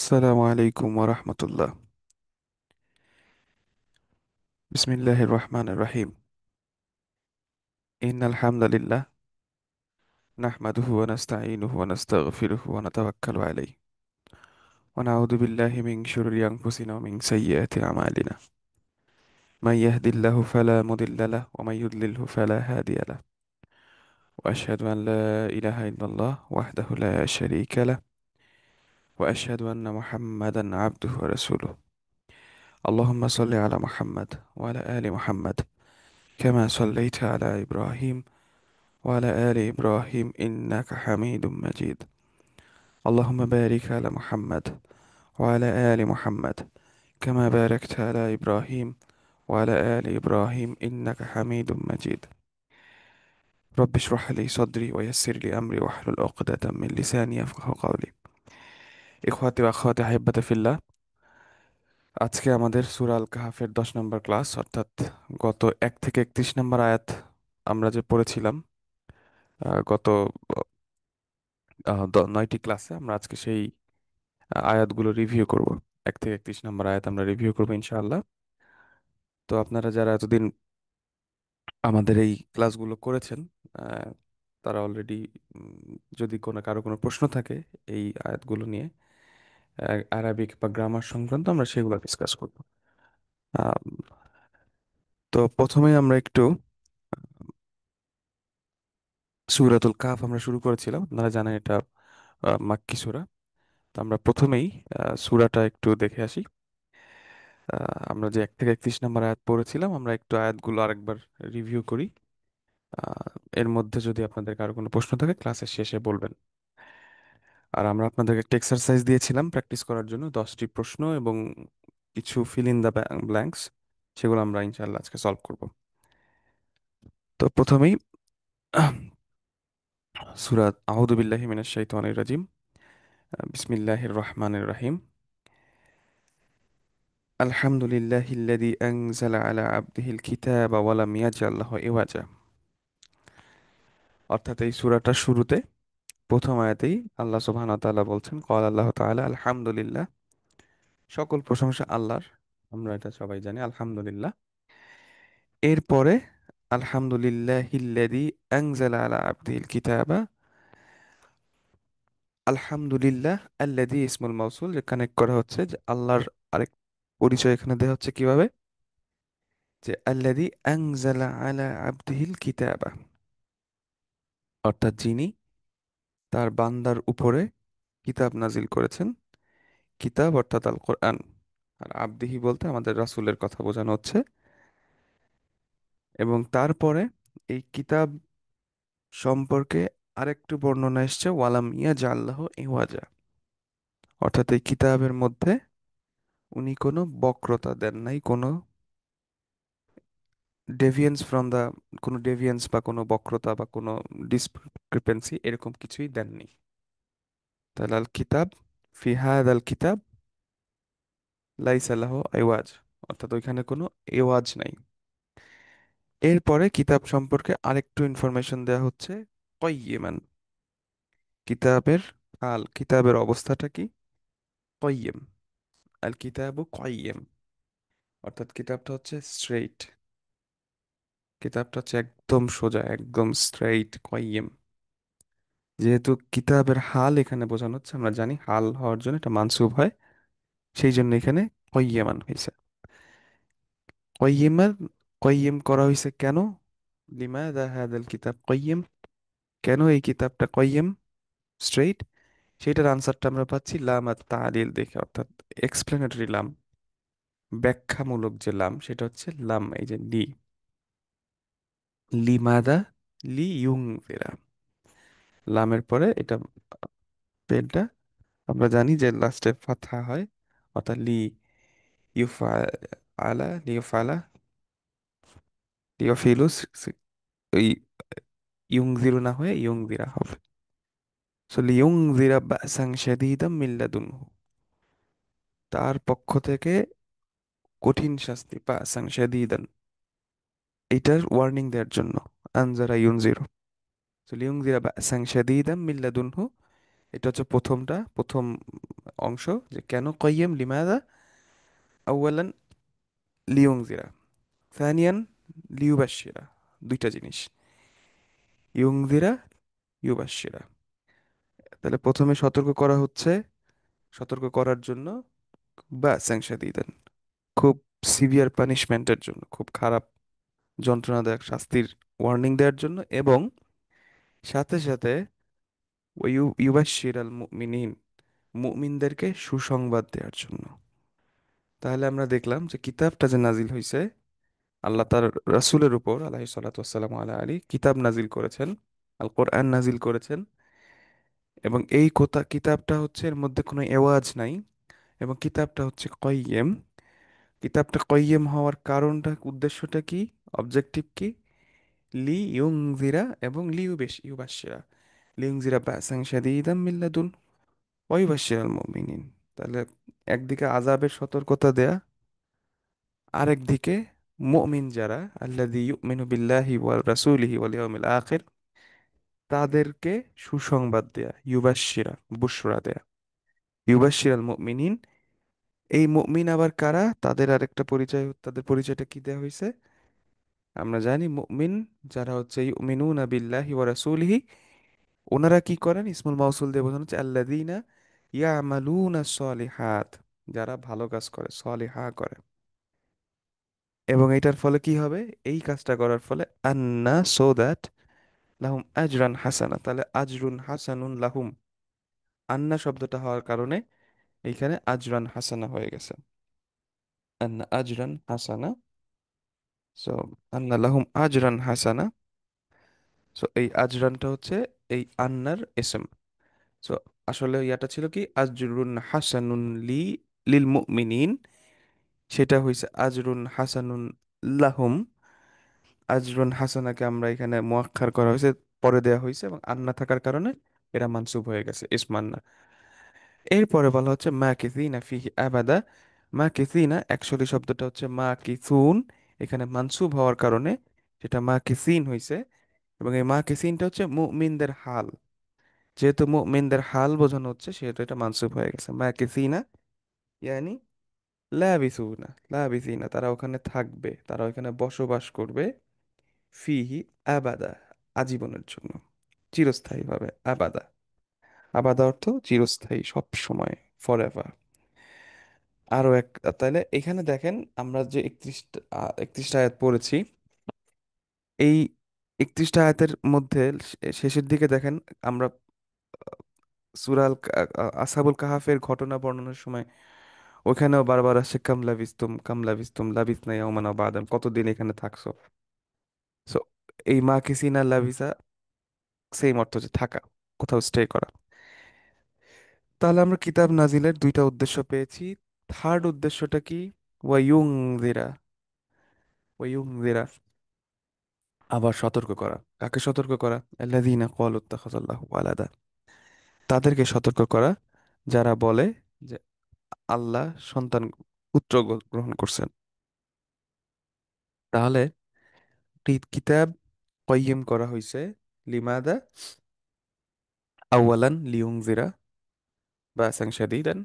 السلام عليكم ورحمة الله. بسم الله الرحمن الرحيم. إن الحمد لله نحمده ونستعينه ونستغفره ونتوكل عليه ونعوذ بالله من شرور أنفسنا ومن سيئات أعمالنا. من يهد الله فلا مضل له ومن يضلله فلا هادي له. وأشهد أن لا إله إلا الله وحده لا شريك له، وأشهد أن محمدا عبده ورسوله. اللهم صل على محمد وعلى آل محمد كما صليت على إبراهيم وعلى آل إبراهيم إنك حميد مجيد. اللهم بارك على محمد وعلى آل محمد كما باركت على إبراهيم وعلى آل إبراهيم إنك حميد مجيد. رب اشرح لي صدري ويسر لي أمري واحلل عقدة من لساني يفقهوا قولي. إخواتي وأخواتي أحبتي في الله, আজকে আমাদের সূরা আল কাহাফের 10 নম্বর ক্লাস, অর্থাৎ গত 1 থেকে 31 নম্বর আয়াত আমরা যে পড়েছিলাম গত 9টি ক্লাসে, আমরা আজকে সেই আয়াতগুলো রিভিউ করব। 1 থেকে 31 নম্বর আয়াত আমরা রিভিউ করবো ইনশাআল্লাহ। তো আপনারা যারা এতদিন আমাদের এই ক্লাসগুলো করেছেন, আহ, তারা অলরেডি, যদি কারো কোনো প্রশ্ন থাকে এই আয়াতগুলো নিয়ে, আরবিক বা গ্রামার সংক্রান্ত, আমরা সেগুলো ডিসকাস করব। আম, তো প্রথমে আমরা একটু সূরাতুল কাহফ আমরা শুরু করেছিলাম, আপনারা জানেন এটা মাক্কি সূরা। তো আমরা প্রথমেই সূরাটা একটু দেখে আসি। আমরা যে 1 থেকে 31 নম্বর আয়াত পড়েছিলাম, আমরা একটু আয়াতগুলো আরেকবার রিভিউ করি। আহ, এর মধ্যে যদি আপনাদের কারো কোনো প্রশ্ন থাকে ক্লাসের শেষে বলবেন। আর আমরা আপনাদেরকে একটা এক্সারসাইজ দিয়েছিলাম প্র্যাকটিস করার জন্য, 10টি প্রশ্ন এবং কিছু ফিল ইন দ্য ব্ল্যাঙ্কস, সেগুলো আমরা ইনশাআল্লাহ আজকে সলভ করব। তো প্রথমেই সূরা আউযু বিল্লাহি মিনাশ শাইতানির রাজিম, বিসমিল্লাহির রহমানির রহিম। আলহামদুলিল্লাহিল্লাযী আনজালা আলা আবদিহিল কিতাবা ওয়া লাম ইয়াজআল লাহু ইওয়াজা। অর্থাৎ এই সূরাটার শুরুতে প্রথম আয়াতেই আল্লাহ সুবহানাহু ওয়া তাআলা বলছেন, ক্বাল আল্লাহু তাআলা আলহামদুলিল্লাহ, সকল প্রশংসা আল্লাহর, আমরা এটা সবাই জানি আলহামদুলিল্লাহ। এরপরে আলহামদুলিল্লাহিল্লাযী আনজালা আলা আবদিহিল কিতাবা, আলহামদুলিল্লাহ আল্লাযী ইসমুল মাউসুল, যে কানেক্ট করা হচ্ছে যে আল্লাহর আরেক পরিচয় এখানে দেওয়া হচ্ছে কিভাবে, যে আল্লাযী আনজালা আলা আবদিহিল কিতাবা, অর্থাৎ যিনি তার বান্দার উপরে কিতাব নাজিল করেছেন। কিতাব অর্থাৎ আল কোরআন, আর আবদিহি বলতে আমাদের রাসূলের কথা বোঝানো হচ্ছে। এবং তারপরে এই কিতাব সম্পর্কে আরেকটু বর্ণনা এসছে, ওয়ালাম ইয়াজআল্লাহ ইওয়াজা, অর্থাৎ এই কিতাবের মধ্যে উনি কোনো বক্রতা দেন নাই, কোনো ডেভিয়েন্স বা কোনো বক্রতা বা কোনো ডিসক্রিপেন্সি এরকম কিছুই দেননি। তাহলে আল কিতাব, ফি হাদাল কিতাব লাইসা লাহু ইওয়াজ, অর্থাৎ ওইখানে কোনো এওয়াজ নাই। এরপরে কিতাব সম্পর্কে আরেকটু ইনফরমেশন দেওয়া হচ্ছে, কয়্যিমান, কিতাবের কিতাবের অবস্থাটা কি, কয়্যিম, আল কিতাবু কয়্যিম, অর্থাৎ কিতাবটা হচ্ছে স্ট্রেইট, কিতাবটা হচ্ছে একদম সোজা, একদম স্ট্রেইট, কয়্যিম। যেহেতু কিতাবের হাল এখানে বোঝানো হচ্ছে, আমরা জানি হাল হওয়ার জন্য এটা মানসুব হয়, সেই জন্য এখানে কয়্যিমান হয়েছে। কয়্যিমান, কয়্যিম করা হয়েছে কেন, লিমাযা হাদাল কিতাব কয়্যিম, কেন এই কিতাবটা কয়্যিম, স্ট্রেইট, সেটার আনসারটা আমরা পাচ্ছি লাম আর তালিল দেখে, অর্থাৎ এক্সপ্লেনেটরি লাম, ব্যাখ্যামূলক যে লাম, সেটা হচ্ছে লাম, এই যে লি, লিমাদা, লি ইউনজিরা, লামের পরে এটা পেলটা আমরা জানি যে লাস্টে ফাতহা হয়, অর্থাৎ ইউফা লিউফালা, লিউফিলুস, ওই ইউনজিরু না হয়ে ইউনজিরা হবে। সো লিউনজিরা বাসান শাদীদাম মিন লাদুনহু, তার পক্ষ থেকে কঠিন শাস্তি, বাসান শাদীদান, এটার ওয়ার্নিং দেওয়ার জন্য, আনজারা ইউনজিরু, সো লিউনজিরা বাসান শাদীদাম মিন লাদুনহু, এটা হচ্ছে প্রথম অংশ, যে কেন কয়্যেম লিমাদা, আউয়ালান লিউনজিরা, সানিয়ান লিউবাশশিরা, দুইটা জিনিস, ইউনজিরা, ইউবাশশিরা। তাহলে প্রথমে সতর্ক করা হচ্ছে, সতর্ক করার জন্য, বা সাংসাদিদান, খুব সিভিয়ার পানিশমেন্টের জন্য, খুব খারাপ যন্ত্রণাদায়ক শাস্তির ওয়ার্নিং দেওয়ার জন্য, এবং সাথে সাথে ইউবাশশির আল মুমিনিন, মুমিনদেরকে সুসংবাদ দেওয়ার জন্য। তাহলে আমরা দেখলাম যে কিতাবটা যে নাজিল হয়েছে, আল্লাহ তার রাসূলের উপর আলাইহি সাল্লাতু ওয়াসসালামু আলা আলী কিতাব নাজিল করেছেন, আল কোরআন নাজিল করেছেন, এবং এই কথা কিতাবটা হচ্ছে, এর মধ্যে কোনো এওয়াজ নাই, এবং কিতাবটা হচ্ছে কয়্যেম। কিতাবটা কয়্যেম হওয়ার কারণটা, উদ্দেশ্যটা কি, অবজেক্টিভ কি, লি ইউনজিরা এবং ইউবাশশিরা, লিউনজিরা বাসান শাদীদাম মিন লাদুন ওয়া ইউবাশশিরাল মুমিনিন। তাহলে একদিকে আযাবের সতর্কতা দেয়া, আরেক দিকে মুমিন যারা, আল্লাযী ইউমিনু বিল্লাহি ওয়া রাসূলিহি ওয়াল ইয়াউমিল আখির, তাদেরকে সুসংবাদ দেয়া, ইউবাশশিরা, বুশরা দেয়া, ইউবাশশিরাল মুমিনিন। এই মুমিন আবার কারা, তাদের আরেকটা পরিচয়, তাদের পরিচয়টা কি দেয়া হয়েছে আমরা জানি। মুমিন যারা হচ্ছে ইউমিনুনা বিল্লাহি ওয়া রাসূলিহি, ওনারা কি করেন, ইসমুল মাউসুল দিয়ে বোঝানো হচ্ছে আল্লাযীনা ইয়ামালুনা সলিহাত, যারা ভালো কাজ করে, সলিহা করে। এবং এটার ফলে কি হবে, এই কাজটা করার ফলে আন্না, সো দ্যাট, লাহুম আজরান হাসানা, তাহলে আজরুন হাসানুন লাহুম, আন্না শব্দটা হওয়ার কারণে এইখানে আজরান হাসানা হয়ে গেছে, আন্না আজরান হাসানা। সো আন্না লাহুম আজরান হাসানা। সো এই আজরানটা হচ্ছে এই আন্নার এসম। সো আসলে ইয়াটা ছিল কি, আজরুন হাসানুন লিল মুমিনিন, সেটা হইছে আজরুন হাসানুন লাহুম। আজরুন হাসানাকে আমরা এখানে মুআক্খার করা হয়েছে, পরে দেয়া হয়েছে, এবং আন্না থাকার কারণে এরা মানসুব হয়ে গেছে, ইসমান্না। এরপরে বলা হচ্ছে মা কিসিনা ফিহি আবাদা। মা কিসিনা, অ্যাকচুয়ালি শব্দটা হচ্ছে মা কিসুন, এখানে মানসুব হওয়ার কারণে সেটা মা কিসিন হয়েছে। এবং এই মা কিসিনটা হচ্ছে মুমিনদের হাল, যেহেতু মুমিনদের হাল বোঝানো হচ্ছে, সেহেতু এটা মানসুব হয়ে গেছে মা কিসিনা, ইয়ানি লাবিসুনা, লাবিসিনা, তারা ওখানে থাকবে, তারা ওখানে বসবাস করবে, ফিহি আবাদা, আজীবনের জন্য, চিরস্থায়ীভাবে, আবাদা। আবাদা অর্থ চিরস্থায়ী, সব সময়, ফরএভার। আরো এক, তাহলে এখানে দেখেন, আমরা যে 31টা আয়াত পড়েছি, এই 31টা আয়াতের মধ্যে শেষের দিকে দেখেন, আমরা আসহাবুল কাহাফের ঘটনা বর্ণনার সময় ওখানেও বারবার আসছে কামলা বিস্তুম, কামলা বিস্তুম, লাবিসনা ইয়াওমান আও বা'দা, কতদিন এখানে থাকছো। সো এই মা কিসিনা লাবিসা, সেম অর্থ, যে থাকা, কোথাও স্টে করা। তাহলে আমরা কিতাব নাজিলের দুইটা উদ্দেশ্য পেয়েছি। থার্ড উদ্দেশ্যটা কি, ওয়ায়ুংযিরা, ওয়ায়ুংযিরা, আবার সতর্ক করা। কাকে সতর্ক করা, আল্লাযীনা ক্বালু ইত্তাখাযাল্লাহু ওয়ালাদা, তাদেরকে সতর্ক করা যারা বলে যে আল্লাহ সন্তান, পুত্র গ্রহণ করছেন। তাহলে কিতাব কয়্যিম করা হয়েছে, লিমাদা, আউয়ালান লিউনজিরা বাসান শাদীদান,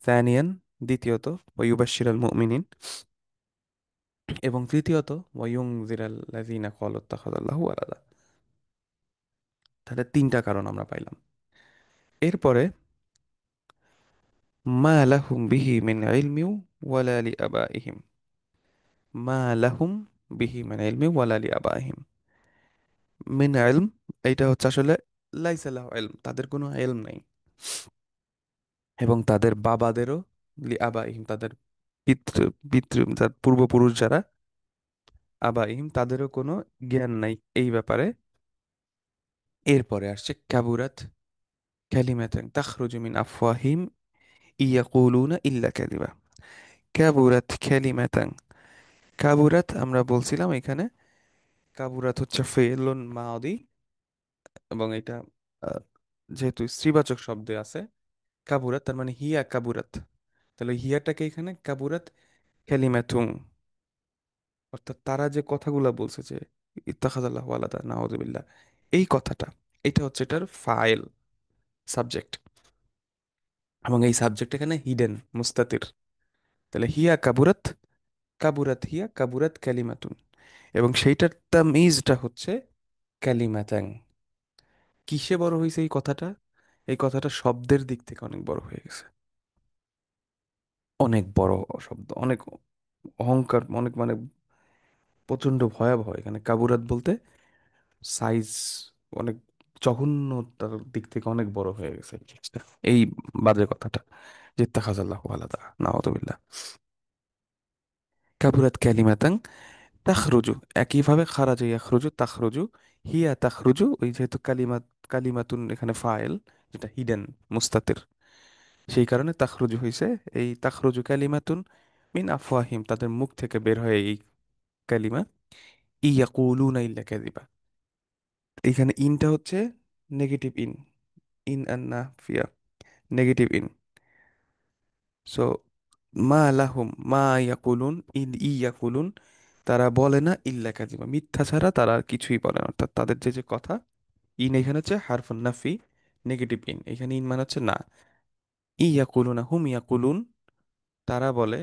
সানিয়ান, দ্বিতীয়ত ওয়ায়ুবাশশিরাল মুমিনিন, এবং তৃতীয়ত ওয়ায়ুনজিরাল লাযীনা ক্বালু ইত্তাখাযাল্লাহু ওয়ালাদা। তাহলে তিনটা কারণ আমরা পাইলাম। এরপরে মা লাহুম বিহি মিন ইলমি ওয়ালা লিআবাইহিম, মা লাহুম বিহি মিন ইলমি ওয়ালা লিআবাইহিম, মিন ইলম, এইটা হচ্ছে আসলে লাইসা লাহু ইলম, তাদের কোনো ইলম নাই, এবং তাদের বাবাদেরও, লিআবাইহিম, তাদের পিতৃ পিতৃ তার পূর্বপুরুষ যারা, আবাইহিম, তাদেরও কোনো জ্ঞান নাই এই ব্যাপারে। এরপরে আসছে কাবুরাত কালিমাতান তাখরুজু মিন আফওয়াহিম ইয়াকুলুনা ইল্লা কাযিবা। কাবুরাত কালিমাতান, কাবুরাত আমরা বলছিলাম এখানে, কাবুরাত হচ্ছে ফেলুন মাদি, এবং এটা আহ, যেহেতু স্ত্রীবাচক শব্দে আছে, কাবুরাত তার মানে হিয়া কাবুরাত, তাহলে হিয়াটাকে এখানে কাবুরাত কালিমাতুন, অর্থাৎ তারা যে কথাগুলো বলছে যে ইত্তাখাযাল্লাহু ওয়ালাদা, নাউযুবিল্লাহ, এই কথাটা, এটা হচ্ছে এটার ফাইল, সাবজেক্ট। এবং এই সাবজেক্ট এখানে হিডেন, মুস্তাতির। তাহলে হিয়া কাবুরাত, কাবুরাত হিয়া কাবুরাত কালিমাতুন, এবং সেইটার তামিজটা হচ্ছে কালিমাতাং। কিসে বড় হয়েছে এই কথাটা? এই কথাটা শব্দের দিক থেকে অনেক বড় হয়ে গেছে, অনেক বড় শব্দ, অনেক অহংকার, অনেক মানে প্রচন্ড ভয়াবহ। এখানে কাবুরাত বলতে সাইজ অনেক জঘন্যতার দিক থেকে অনেক বড় হয়ে গেছে এই জিনিসটা, এই বাজে কথাটা, যে তাখাজাল্লাহু আলাদা, নাউযুবিল্লাহ। কাবুরাত কালিমাতাং তাখরুজু, একইভাবে খারাজা ইয়াখরুজু, তাখরুজু, হিয়া তাখরুজু, ওই যেহেতু কালিমাত, কালিমাতুন এখানে ফাইল, যেটা হিডেন, মুস্তাতির, সেই কারণে তাখরুজু হইছে। এই তাখরুজু কালিমাতুন মিন আফওয়াহিম, তাদের মুখ থেকে বের হয় এই কালিমা, ইয়াকুলুনা ইল্লা কাযিবা। এখানে ইনটা হচ্ছে নেগেটিভ ইন, ইন আর নাফিয়া, নেগেটিভ ইন। সো মা লাহুম মা ইয়াকুলুন ইন ইয়াকুলুন, তারা বলে না ইল্লা কাযিবা, মিথ্যা ছাড়া তারা আর কিছুই বলে না। অর্থাৎ তাদের যে যে কথা, ইন এখানে হচ্ছে হারফুন নাফি, নেগেটিভ ইন, এখানে ইন মানে হচ্ছে না। ইয়াকুলুনা হুম ইয়াকুলুন, তারা বলে,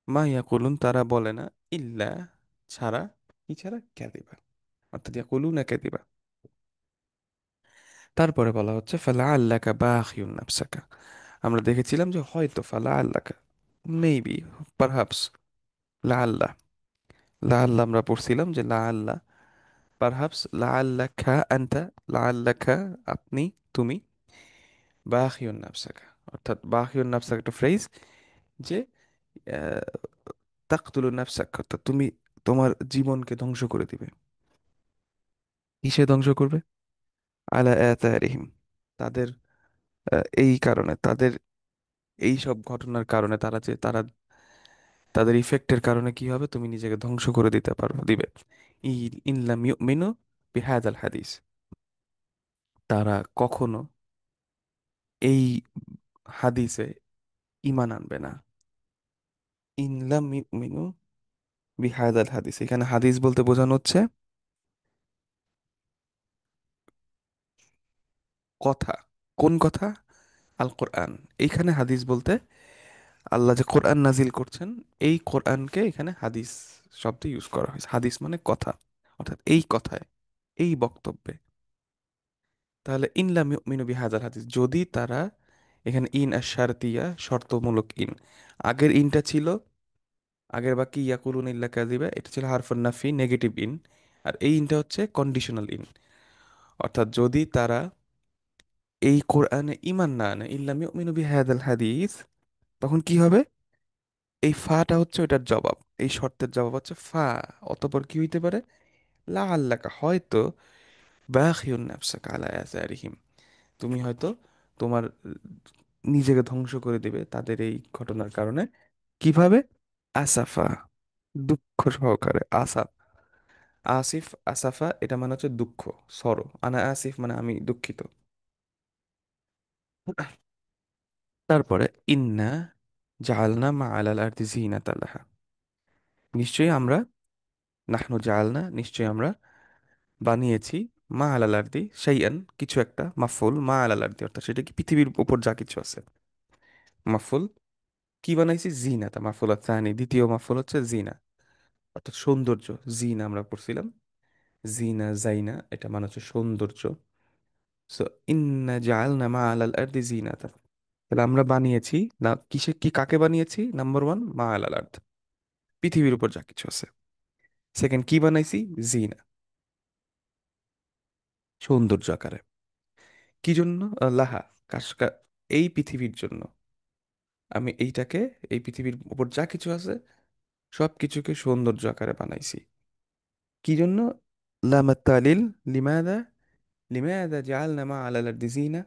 মা ইয়াকুলুন তারা বলে না, ইল্লা ছাড়া, কি ছাড়া, কাযিবা, অর্থাৎ ইয়াকুলুনা কাযিবা। তারপরে বলা হচ্ছে ফালা আল্লাকা বাখিউন নাফসাকা, আমরা দেখেছিলাম যে হয়তো, ফালা আল্লাকা, মেবি, পারহাপস, লা আল্লাহ, লা আল্লাহ আমরা পড়ছিলাম যে লা আল্লাহ, পারহাপস লা আল্লাকা আনতা, লা আল্লাকা আপনি, তুমি, বাখিউন নাফসাকা, অর্থাৎ বাখিউন নাফসাকা একটা ফ্রেজ, যে তাকতুলু নাফসাক, অর্থাৎ তুমি তোমার জীবনকে ধ্বংস করে দিবে। কিসে ধ্বংস করবে? আলা আতারিহিম, তাদের এই কারণে, তাদের এই সব ঘটনার কারণে, তারা যে তারা, তাদের ইফেক্টের কারণে কি হবে, তুমি নিজেকে ধ্বংস করে দিতে পারো, দিবে। ইনলাম ইউমিনু বিহাদাল হাদিস, তারা কখনো এই হাদিসে ঈমান আনবে না। ইনলাম ইউমিনু বিহাদাল হাদিস, এখানে হাদিস বলতে বোঝানো হচ্ছে কথা। কোন কথা? আল কোরআন। এইখানে হাদিস বলতে আল্লাহ যে কোরআন নাজিল করছেন, এই কোরআনকে এখানে হাদিস শব্দ ইউজ করা হয়েছে। হাদিস মানে কথা, অর্থাৎ এই কথায়, এই বক্তব্যে। তাহলে ইনলাম ইউমিনু বিহাদাল হাদিস, যদি তারা, এখানে ইন আশ-শারতিয়া, শর্তমূলক ইন, আগের ইনটা ছিল, আগের বাক্যে ইয়াকুলুন ইল্লা কাযিবা, এটা ছিল হারফুন নাফি, নেগেটিভ ইন। আর এই ইনটা হচ্ছে কন্ডিশনাল ইন, অর্থাৎ যদি তারা এই কোরআনে ইমান না আনে, ইল্লাম ইউমিনু বিহাদাল হাদিস, তখন কি হবে? এই ফাটা হচ্ছে ওটার জবাব, এই শর্তের জবাব হচ্ছে ফা। অতঃপর কি হইতে পারে? লা আল্লাকা, হয়তো, বাখিউন নাফসাকা আলা আযারিহিম, তুমি হয়তো তোমার নিজেকে ধ্বংস করে দিবে তাদের এই ঘটনার কারণে। কিভাবে? আসাফা, দুঃখ সহকারে, আসাফ, আসিফ, আসাফা, এটা মানে হচ্ছে দুঃখ, সরো, আনা আসিফ মানে আমি দুঃখিত। তারপরে ইন্না জাআলনা মা আলাল আরদি জিনাতাল লাহা, নিশ্চয়ই আমরা, নাহনু জাআলনা, নিশ্চয়ই আমরা বানিয়েছি, মা আলাল আরদি শাইআন, কিছু একটা, মাফুল মা আলাল আরদি, অর্থাৎ সেটা কি পৃথিবীর উপর যা কিছু আছে, মাফুল, কি বানাইছি, জিনাতা, মাফুল আথানি, দ্বিতীয় মাফুল হচ্ছে জিনা, অর্থাৎ সৌন্দর্য। জিনা আমরা পড়ছিলাম, জিনা জাইনা, এটা মানে হচ্ছে সৌন্দর্য। সো ইন্না জাআলনা মা আলাল আরদি জিনাতা, তাহলে আমরা বানিয়েছি, না কিসে, কি কাকে বানিয়েছি, নাম্বার ওয়ান মা আলাল আর্থ, পৃথিবীর উপর যা কিছু আছে। সেকেন্ড কি বানাইছি? জিনা, সৌন্দর্য আকারে। কি জন্য? লাহা, এই পৃথিবীর জন্য। আমি এইটাকে, এই পৃথিবীর উপর যা কিছু আছে সব কিছুকে সৌন্দর্য আকারে বানাইছি। কি জন্য? লামাত্তালিল, লিমাদা, লিমাদা জাআলনা মা আলাল আরদি জিনা,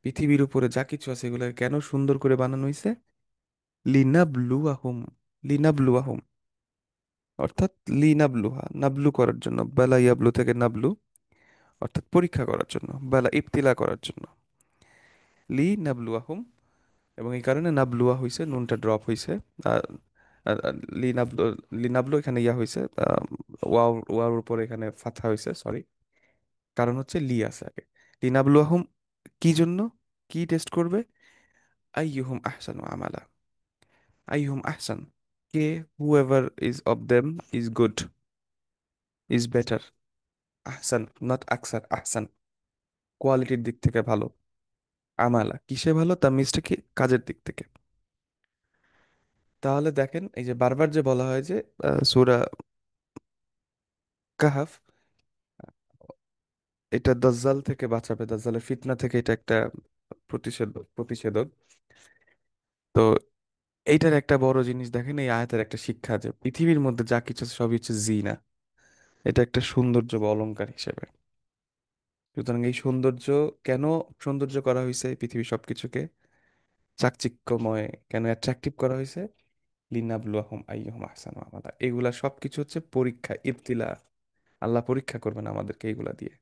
পৃথিবীর উপরে যা কিছু আছে এগুলোকে কেন সুন্দর করে বানানো হয়েছে? লিনাবলুয়াহুম, লিনাবলুয়াহুম, অর্থাৎ লিনাবলুহা, নাবলু করার জন্য, বেলা ইয়াবলু থেকে নাবলু, অর্থাৎ পরীক্ষা করার জন্য, বেলা ইবতিলা করার জন্য, লি নাবলুয়াহুম। এবং এই কারণে নাবলুয়া হইছে, নুনটা ড্রপ হইছে। আর আর- আর লি নাবলু, লি নাবলু এখানে ইয়া হইছে, ওয়াও, ওয়াওর উপরে এখানে ফাথা হইছে, সরি, কারণ হচ্ছে লি আছে আগে। লি নাবলুয়াহুম, কি জন্য? কি টেস্ট করবে? আইয়ুহুম আহসানু আমালা, আইয়ুহুম আহসান, কে, whoever is of them is good, is better, Ahsan not আকসার, আহসান কোয়ালিটির দিক থেকে ভালো, আমালা কিসে ভালো, তামিজটা কি, কাজের দিক থেকে। তাহলে দেখেন এই যে বারবার যে বলা হয় যে সূরা কাহাফ, এটা দাজ্জাল থেকে বাঁচাবে, দাজ্জালের ফিতনা থেকে, এটা একটা প্রতিষেধক। তো এইটার একটা বড় জিনিস দেখেন, এই আয়াতের একটা শিক্ষা যে পৃথিবীর মধ্যে যা কিছু আছে সবই হচ্ছে জিনা, এটা একটা সৌন্দর্য বা অলংকার হিসেবে। সুতরাং এই সৌন্দর্য, কেন সৌন্দর্য করা হয়েছে এই পৃথিবীর সবকিছুকে, চাকচিক্যময় কেন অ্যাট্রাকটিভ করা হয়েছে, লিনাবলুয়াহুম আইয়ুহুম আহসানু আমালা, এগুলা সবকিছু হচ্ছে পরীক্ষা, ইবতিলা। আল্লাহ পরীক্ষা করবেন আমাদেরকে এইগুলা দিয়ে।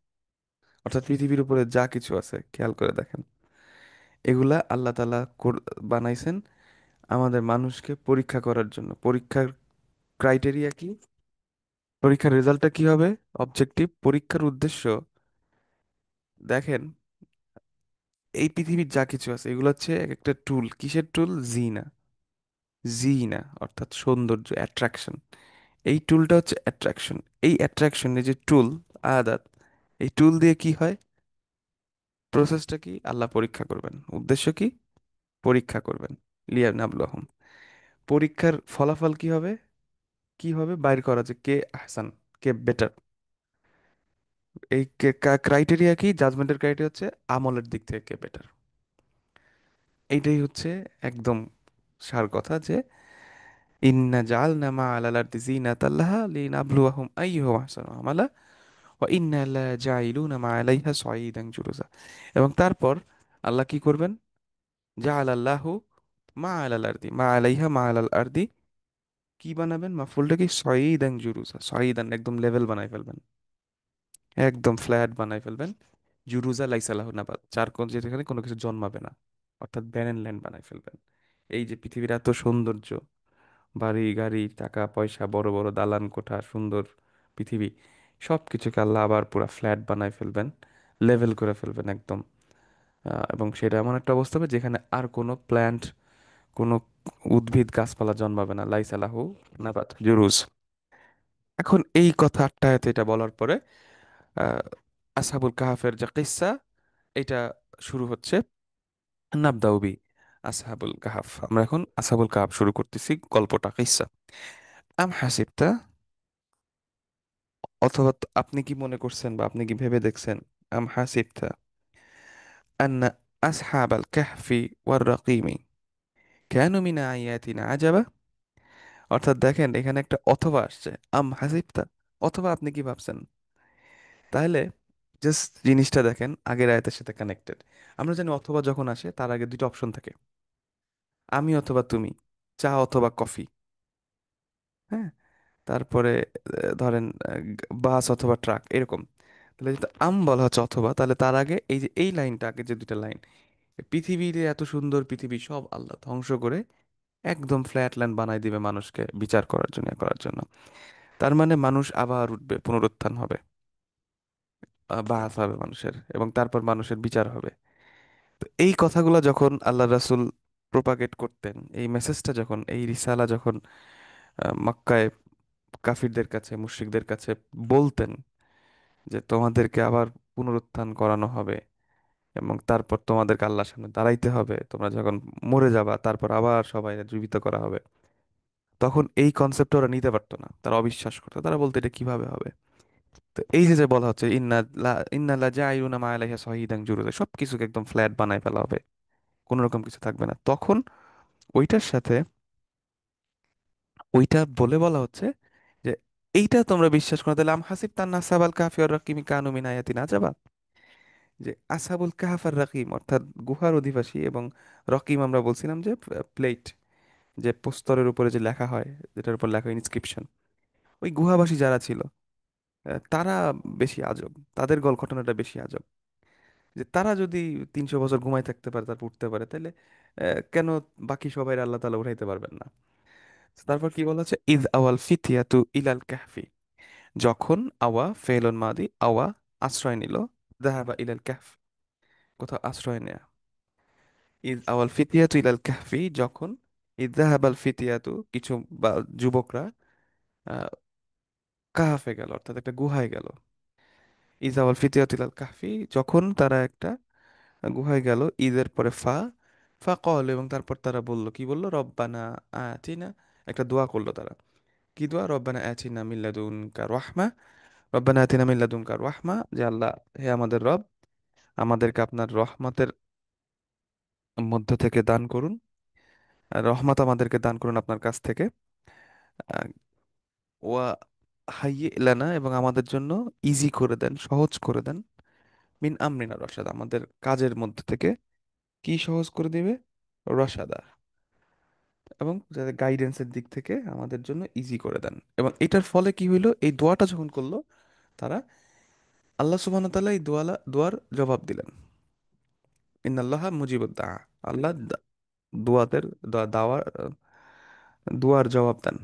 অর্থাৎ পৃথিবীর উপরে যা কিছু আছে খেয়াল করে দেখেন, এগুলা আল্লাহ তাআলা বানাইছেন আমাদের মানুষকে পরীক্ষা করার জন্য। পরীক্ষার ক্রাইটেরিয়া কি, পরীক্ষার রেজাল্টটা কি হবে, অবজেক্টিভ পরীক্ষার উদ্দেশ্য। দেখেন এই পৃথিবীর যা কিছু আছে এগুলো হচ্ছে এক একটা টুল, কিসের টুল, জিনা, জিনা অর্থাৎ সৌন্দর্য, অ্যাট্রাকশন। এই টুলটা হচ্ছে অ্যাট্রাকশন। এই অ্যাট্রাকশনের যে টুল, আয়াদাত, এই টুল দিয়ে কি হয়, প্রসেসটা কি, আল্লাহ পরীক্ষা করবেন, উদ্দেশ্য কি, পরীক্ষা করবেন, লিয়াবলুয়াহুম। পরীক্ষার ফলাফল কি হবে, কি হবে, বাইর করা যে কে আহসান, কে বেটার। এই ক্রাইটেরিয়া কি, জাজমেন্টের ক্রাইটেরিয়া হচ্ছে আমলের দিক থেকে কে বেটার। এইটাই হচ্ছে একদম সার কথা যে ইন্না জাআলনা মা আলাল আরদি যিনাতাল লাহা লিনাবলুয়াহুম আইয়ুহুম আহসানু আমালা ওয়া ইন্না লা জাইলুনা মা আলাইহা সাঈদান জুরুজা। এবং তারপর আল্লাহ কি করবেন, জাআলাল্লাহু মা আলাল আরদি, মা আলাইহা মা আলাল আরদি, কি বানাবেন, মাফুলটা কি, সাঈদান জুরুজা, সাঈদান একদম লেভেল বানাই ফেলবেন, একদম ফ্ল্যাট বানাই ফেলবেন। জুরুজা লাইসা লাহু নাবাত, চার কোণ যেখানে কোনো কিছু জন্মাবে না, অর্থাৎ ব্যারেন ল্যান্ড বানাই ফেলবেন। এই যে পৃথিবীর এত সৌন্দর্য, বাড়ি গাড়ি টাকা পয়সা, বড় বড় দালান কোঠা, সুন্দর পৃথিবী, সব কিছুকে আল্লাহ আবার পুরো ফ্ল্যাট বানায় ফেলবেন, লেভেল করে ফেলবেন একদম। এবং সেটা এমন একটা অবস্থা হবে যেখানে আর কোনো প্ল্যান্ট, কোনো উদ্ভিদ গাছপালা জন্মাবে না, লাইসালাহু নাবাত জুরুজ। এখন এই কথা আটটায়াতে এটা বলার পরে আহ, আসহাবুল কাহাফের যে কিসসা, এটা শুরু হচ্ছে, নাবদাউবি আসহাবুল কাহাফ। আমরা এখন আসহাবুল কাহাফ শুরু করতেছি গল্পটা, কিসসা। আম হাসিবতা, অথবা আপনি কি মনে করছেন বা আপনি কি ভেবে দেখছেন, আম হাসিবতা আন্না আসহাবাল কাহফি ওয়ার রাকিমি কানু মিন আয়াতিনা আজাবা। অর্থাৎ দেখেন এখানে একটা অথবা আসছে, আম হাসিবতা, অথবা আপনি কি ভাবছেন। তাহলে জাস্ট জিনিসটা দেখেন আগের আয়াতের সাথে কানেক্টেড। আমরা জানি অথবা যখন আসে তার আগে দুটো অপশন থাকে, আমি অথবা তুমি, চা অথবা কফি, হ্যাঁ, তারপরে ধরেন বাস অথবা ট্রাক, এরকম। তাহলে যদি আম বলা হচ্ছে অথবা, তাহলে তার আগে এই যে এই লাইনটা, আগে যে দুটা লাইন, পৃথিবীর এত সুন্দর পৃথিবী সব আল্লাহ ধ্বংস করে একদম ফ্ল্যাট ল্যান্ড বানাই দিবে মানুষকে বিচার করার জন্য, ইয়ে করার জন্য। তার মানে মানুষ আবার উঠবে, পুনরুত্থান হবে, বাস হবে মানুষের, এবং তারপর মানুষের বিচার হবে। তো এই কথাগুলো যখন আল্লাহ রাসূল প্রোপাগেট করতেন, এই মেসেজটা যখন, এই রিসালা যখন মক্কায় কাফিরদের কাছে, মুশরিকদের কাছে বলতেন যে তোমাদেরকে আবার পুনরুত্থান করানো হবে, এবং তারপর তোমাদেরকে আল্লাহর সামনে দাঁড়াইতে হবে, তোমরা যখন মরে যাবা তারপর আবার সবাই জীবিত করা হবে, তখন এই কনসেপ্ট ওরা নিতে পারতো না, তারা অবিশ্বাস করতো, তারা বলতো এটা কিভাবে হবে। তো এই যে যে বলা হচ্ছে ইন্না লা জাইলুনা মা আলাইহা শাহীদান জুরুজা, সব কিছুকে একদম ফ্ল্যাট বানায় ফেলা হবে, কোনো রকম কিছু থাকবে না, তখন ওইটার সাথে ওইটা বলে বলা হচ্ছে যে এইটা তোমরা বিশ্বাস করো, তাহলে আম হাসিব তান্না আসাবাল কাফি ওর রাকিমি কানু মিন আয়াতিনা আজাবা। যে আসাবুল কাহাফ আর রাকিম অর্থাৎ গুহার অধিবাসী, এবং রকিম আমরা বলছিলাম যে প্লেট, যে প্রস্তরের উপরে যে লেখা হয়, যেটার উপর লেখা ইনস্ক্রিপশন, ওই গুহাবাসী যারা ছিল তারা বেশি আজব, তাদের ঘটনাটা বেশি আজব। যে তারা যদি 300 বছর ঘুমাই থাকতে পারে, তারপর উঠতে পারে, তাহলে কেন বাকি সবাই আল্লাহ তাআলা উঠাইতে পারবেন না। তারপর কি বলা হচ্ছে, ইদ আওয়াল ফিতিয়াতু ইলাল কাহফি, যখন, আওয়া ফেলন মাদি, আওয়া আশ্রয় নিল, যাহাবা ইলাল কাহফ কোথাও আশ্রয় নেয়া, ইদ আওয়াল ফিতিয়াতু ইলাল কাহফি, যখন ইদাহাবাল ফিতিয়াতু, কিছু বা যুবকরা আহ, কাহাফে গেল, অর্থাৎ একটা গুহায় গেল। ইদ আওয়াল ফিতিয়াতু ইলাল কাহফি, যখন তারা একটা গুহায় গেল। ঈদের পরে ফা কল, এবং তারপর তারা বলল, কি বলল, রব্বানা আতিনা, একটা দোয়া করলো তারা। কি দোয়া? রব্বানা আতিনা মিন লাদুনকা রাহমা, রব্বানা আতিনা মিন লাদুনকা রাহমা, যে আল্লাহ, হে আমাদের রব, আমাদেরকে আপনার রহমতের মধ্য থেকে দান করুন, আর রহমত আমাদেরকে দান করুন আপনার কাছ থেকে। আহ, ওয়া হাইয়্যি লানা, এবং আমাদের জন্য ইজি করে দেন, সহজ করে দেন, মিন আমরিনা রশাদ, আমাদের কাজের মধ্যে থেকে কি সহজ করে দিবে? রশাদা, এবং যাতে গাইডেন্সের দিক থেকে আমাদের জন্য ইজি করে দেন। এবং এটার ফলে কি হইলো, এই দোয়াটা যখন করলো তারা, আল্লাহ সুবহানাহু ওয়া তাআলা এই দোয়ার জবাব দিলেন। ইন্নাল্লাহা মুজিবুদ দা, আল্লাহ দোয়াদের দাওয়ার দুয়ার জবাব দেন।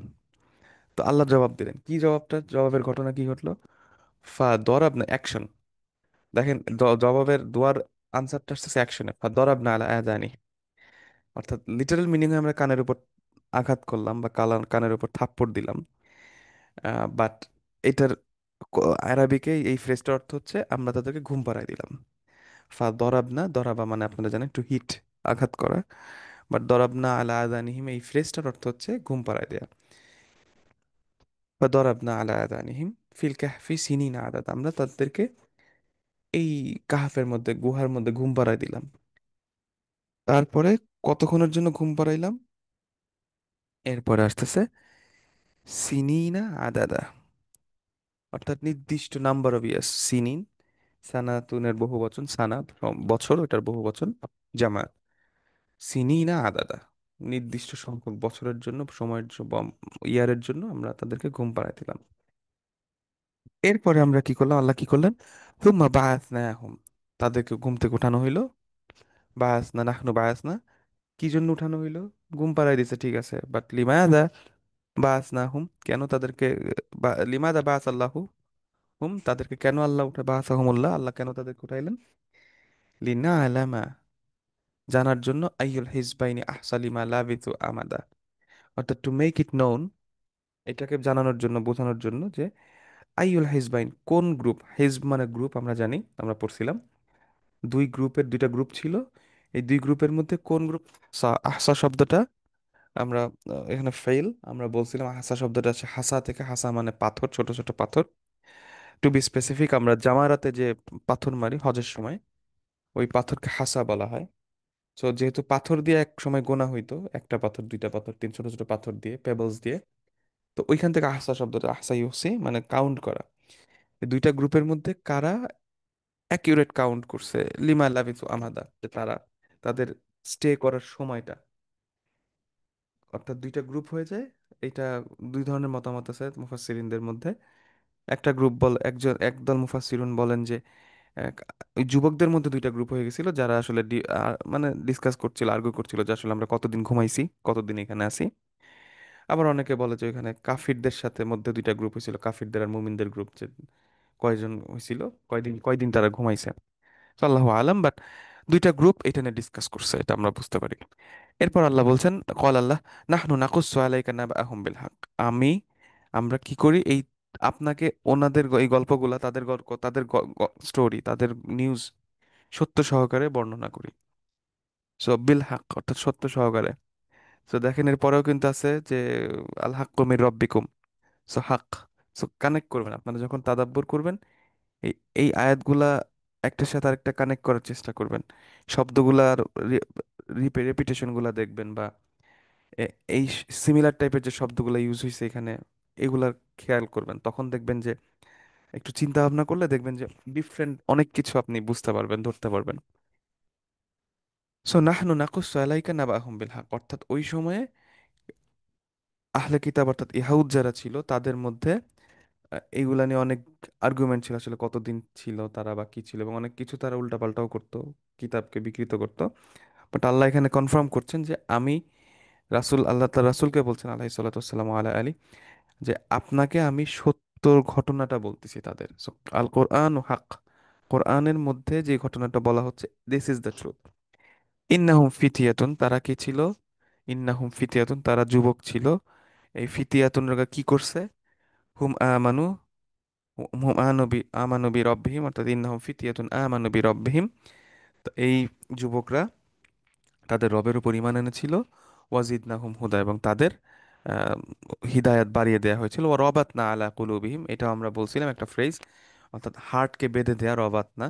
তো আল্লাহ জবাব দিলেন, কি জবাবটা, জবাবের ঘটনা কি ঘটলো? ফা দরাব না, অ্যাকশন। দেখেন, জবাবের দুয়ার আনসারটা আসতেছে অ্যাকশনে, ফা দরাব না আলা আযানি, অর্থাৎ লিটারাল মিনিং আমরা কানের উপর আঘাত করলাম বা কানের উপর থাপ্পড় দিলাম। বাট এটার আরবিকে এই ফ্রেজটার অর্থ হচ্ছে আমরা তাদেরকে ঘুম পাড়ায় দিলাম। ফা দরাবনা, দরাবা মানে আপনারা জানেন টু হিট, আঘাত করা। বাট দরাবনা আলা আযানিহিম, এই ফ্রেজটার অর্থ হচ্ছে ঘুম পাড়ায় দেয়া। বা দরাবনা আলা আযানিহিম ফিল কাহফি সিনিনা আদাদ, আমরা তাদেরকে এই কাহাফের মধ্যে, গুহার মধ্যে ঘুম পাড়ায় দিলাম। তারপরে কতক্ষণের জন্য ঘুম পাড়াইলাম? এরপরে আসতেছে সিনিনা আদাদা, অর্থাৎ নির্দিষ্ট নাম্বার অফ ইয়ার্স। সিনিন, সানাতুনের বহু বচন, সানা বছর, ওটার বহু বচন, জামা। সিনিনা আদাদা, নির্দিষ্ট সংখ্যক বছরের জন্য, সময়ের ইয়ারের জন্য আমরা তাদেরকে ঘুম পাড়ায় দিলাম। এরপরে আমরা কি করলাম, আল্লাহ কি করলেন? হুম্মা বাআসনাহুম, তাদেরকে ঘুম থেকে উঠানো হইলো। বাআসনা, নাহনু বাআসনা, কি জন্য উঠানো হইলো? ঘুম পাড়ায় দিছে, ঠিক আছে, বাট লিমাদা বাআসনাহুম, কেন তাদেরকে, লিমাদা বাআস আল্লাহু হুম, তাদেরকে কেন আল্লাহ উঠে, বাআসাহুমুল্লাহ, আল্লাহ কেন তাদেরকে উঠাইলেন? লিনা আলামা, জানার জন্য, আইয়ুল হিজবাইনি আহসালিমা লাবিথু আমাদা, অর্থাৎ টু মেক ইট নোন, এটাকে জানানোর জন্য, বোঝানোর জন্য যে আইয়ুল হিজবাইন, কোন গ্রুপ, হিজব মানে গ্রুপ, আমরা জানি, আমরা পড়ছিলাম, দুইটা গ্রুপ ছিল। এই দুই গ্রুপের মধ্যে কোন গ্রুপ, আহসা শব্দটা আমরা এখানে ফেল, আমরা বলছিলাম হাসা শব্দটা আছে হাসা থেকে, হাসা মানে পাথর, ছোট ছোট পাথর। টু বি স্পেসিফিক, আমরা জামারাতে যে পাথর মারি হজের সময়, ওই পাথরকে হাসা বলা হয়। তো যেহেতু পাথর দিয়ে এক সময় গোনা হইতো, একটা পাথর, দুইটা পাথর, তিন, ছোট ছোট পাথর দিয়ে, পেবলস দিয়ে, তো ওইখান থেকে আহসা শব্দটা, আহসা ইউসি মানে কাউন্ট করা। এই দুইটা গ্রুপের মধ্যে কারা অ্যাকিউরেট কাউন্ট করছে, লিমা লাবিথু আমাদা, যে তারা তাদের স্টে করার সময়টা, অর্থাৎ দুইটা গ্রুপ হয়ে যায়। এটা দুই ধরনের মতামত আছে মুফাসসিরিনদের মধ্যে। একটা গ্রুপ একদল মুফাসসিরুন বলেন যে এক, ওই যুবকদের মধ্যে দুইটা গ্রুপ হয়ে গেছিল, যারা আসলে মানে ডিসকাস করছিল, আর্গু করছিল যে আসলে আমরা কতদিন ঘুমাইছি, কতদিন এখানে আছি। আবার অনেকে বলে যে ওইখানে কাফিরদের সাথে মধ্যে দুইটা গ্রুপ হয়েছিল, কাফিরদের আর মুমিনদের গ্রুপ, যে কয়জন হয়েছিল, কয়দিন কয়দিন তারা ঘুমাইছে, তো আল্লাহু আলাম। বাট দুইটা গ্রুপ এটা নিয়ে ডিসকাস করছে, এটা আমরা বুঝতে পারি। এরপর আল্লাহ বলছেন, কল আল্লাহ, নাহনু নাকুসু আলাইকা নাবাআহুম বিল হক, আমি, আমরা কি করি, এই আপনাকে ওনাদের এই গল্পগুলা, তাদের গল্প, তাদের স্টোরি, তাদের নিউজ সত্য সহকারে বর্ণনা করি। সো বিল হক, অর্থাৎ সত্য সহকারে। সো দেখেন, এর পরেও কিন্তু আছে যে আল হাক্কু মির রব্বিকুম, সো হক। সো কানেক্ট করবেন আপনারা যখন তাদাব্বর করবেন, এই এই আয়াতগুলা একটার সাথে আরেকটা কানেক্ট করার চেষ্টা করবেন। শব্দগুলার রেপিটেশন গুলা দেখবেন, বা এই সিমিলার টাইপের যে শব্দগুলো ইউজ হয়েছে এখানে, এগুলা খেয়াল করবেন। তখন দেখবেন যে একটু চিন্তা ভাবনা করলে দেখবেন যে ডিফারেন্ট অনেক কিছু আপনি বুঝতে পারবেন, ধরতে পারবেন। সো নাহনু নাকুসু আলাইকা নাবাআহুম বিল হক, অর্থাৎ ওই সময়ে আহলে কিতাব, অর্থাৎ ইহুদ যারা ছিল, তাদের মধ্যে এইগুলা নিয়ে অনেক আর্গুমেন্ট ছিল, আসলে কতদিন ছিল তারা বা কি ছিল, এবং অনেক কিছু তারা উল্টাপাল্টাও করতো, কিতাবকে বিকৃত করতো। বাট আল্লাহ এখানে কনফার্ম করছেন যে আমি রাসূল, আল্লাহ তার রাসূলকে বলছেন আলাইহি সাল্লাতু ওয়াসসালামু আলা আলী, যে আপনাকে আমি সত্য ঘটনাটা বলতেছি তাদের। So, আল কোরআন ও হাক, কোরআনের মধ্যে যে ঘটনাটা বলা হচ্ছে, দিস ইজ দ্য ট্রুথ। ইন্নাহুম ফিতিয়াতুন, তারা কি ছিল? ইন্নাহুম ফিতিয়াতুন, তারা যুবক ছিল। এই ফিতিয়াতুনরা কি করছে? হুম আমানু, হুম আমানু বি রব্বিহিম, অর্থাৎ ইন্নাহুম ফিতিয়াতুন আমানু বি রব্বিহিম। তো এই যুবকরা তাদের রবের উপর ঈমান এনেছিল। ওয়াজিদনাহুম হুদা, এবং তাদের আহ, হিদায়াত বাড়িয়ে দেওয়া হয়েছিল। ও রবাতনা আলা কুলুবিহিম, এটাও আমরা বলছিলাম একটা ফ্রেজ, অর্থাৎ হার্টকে বেঁধে দেয়া, রবাতনা।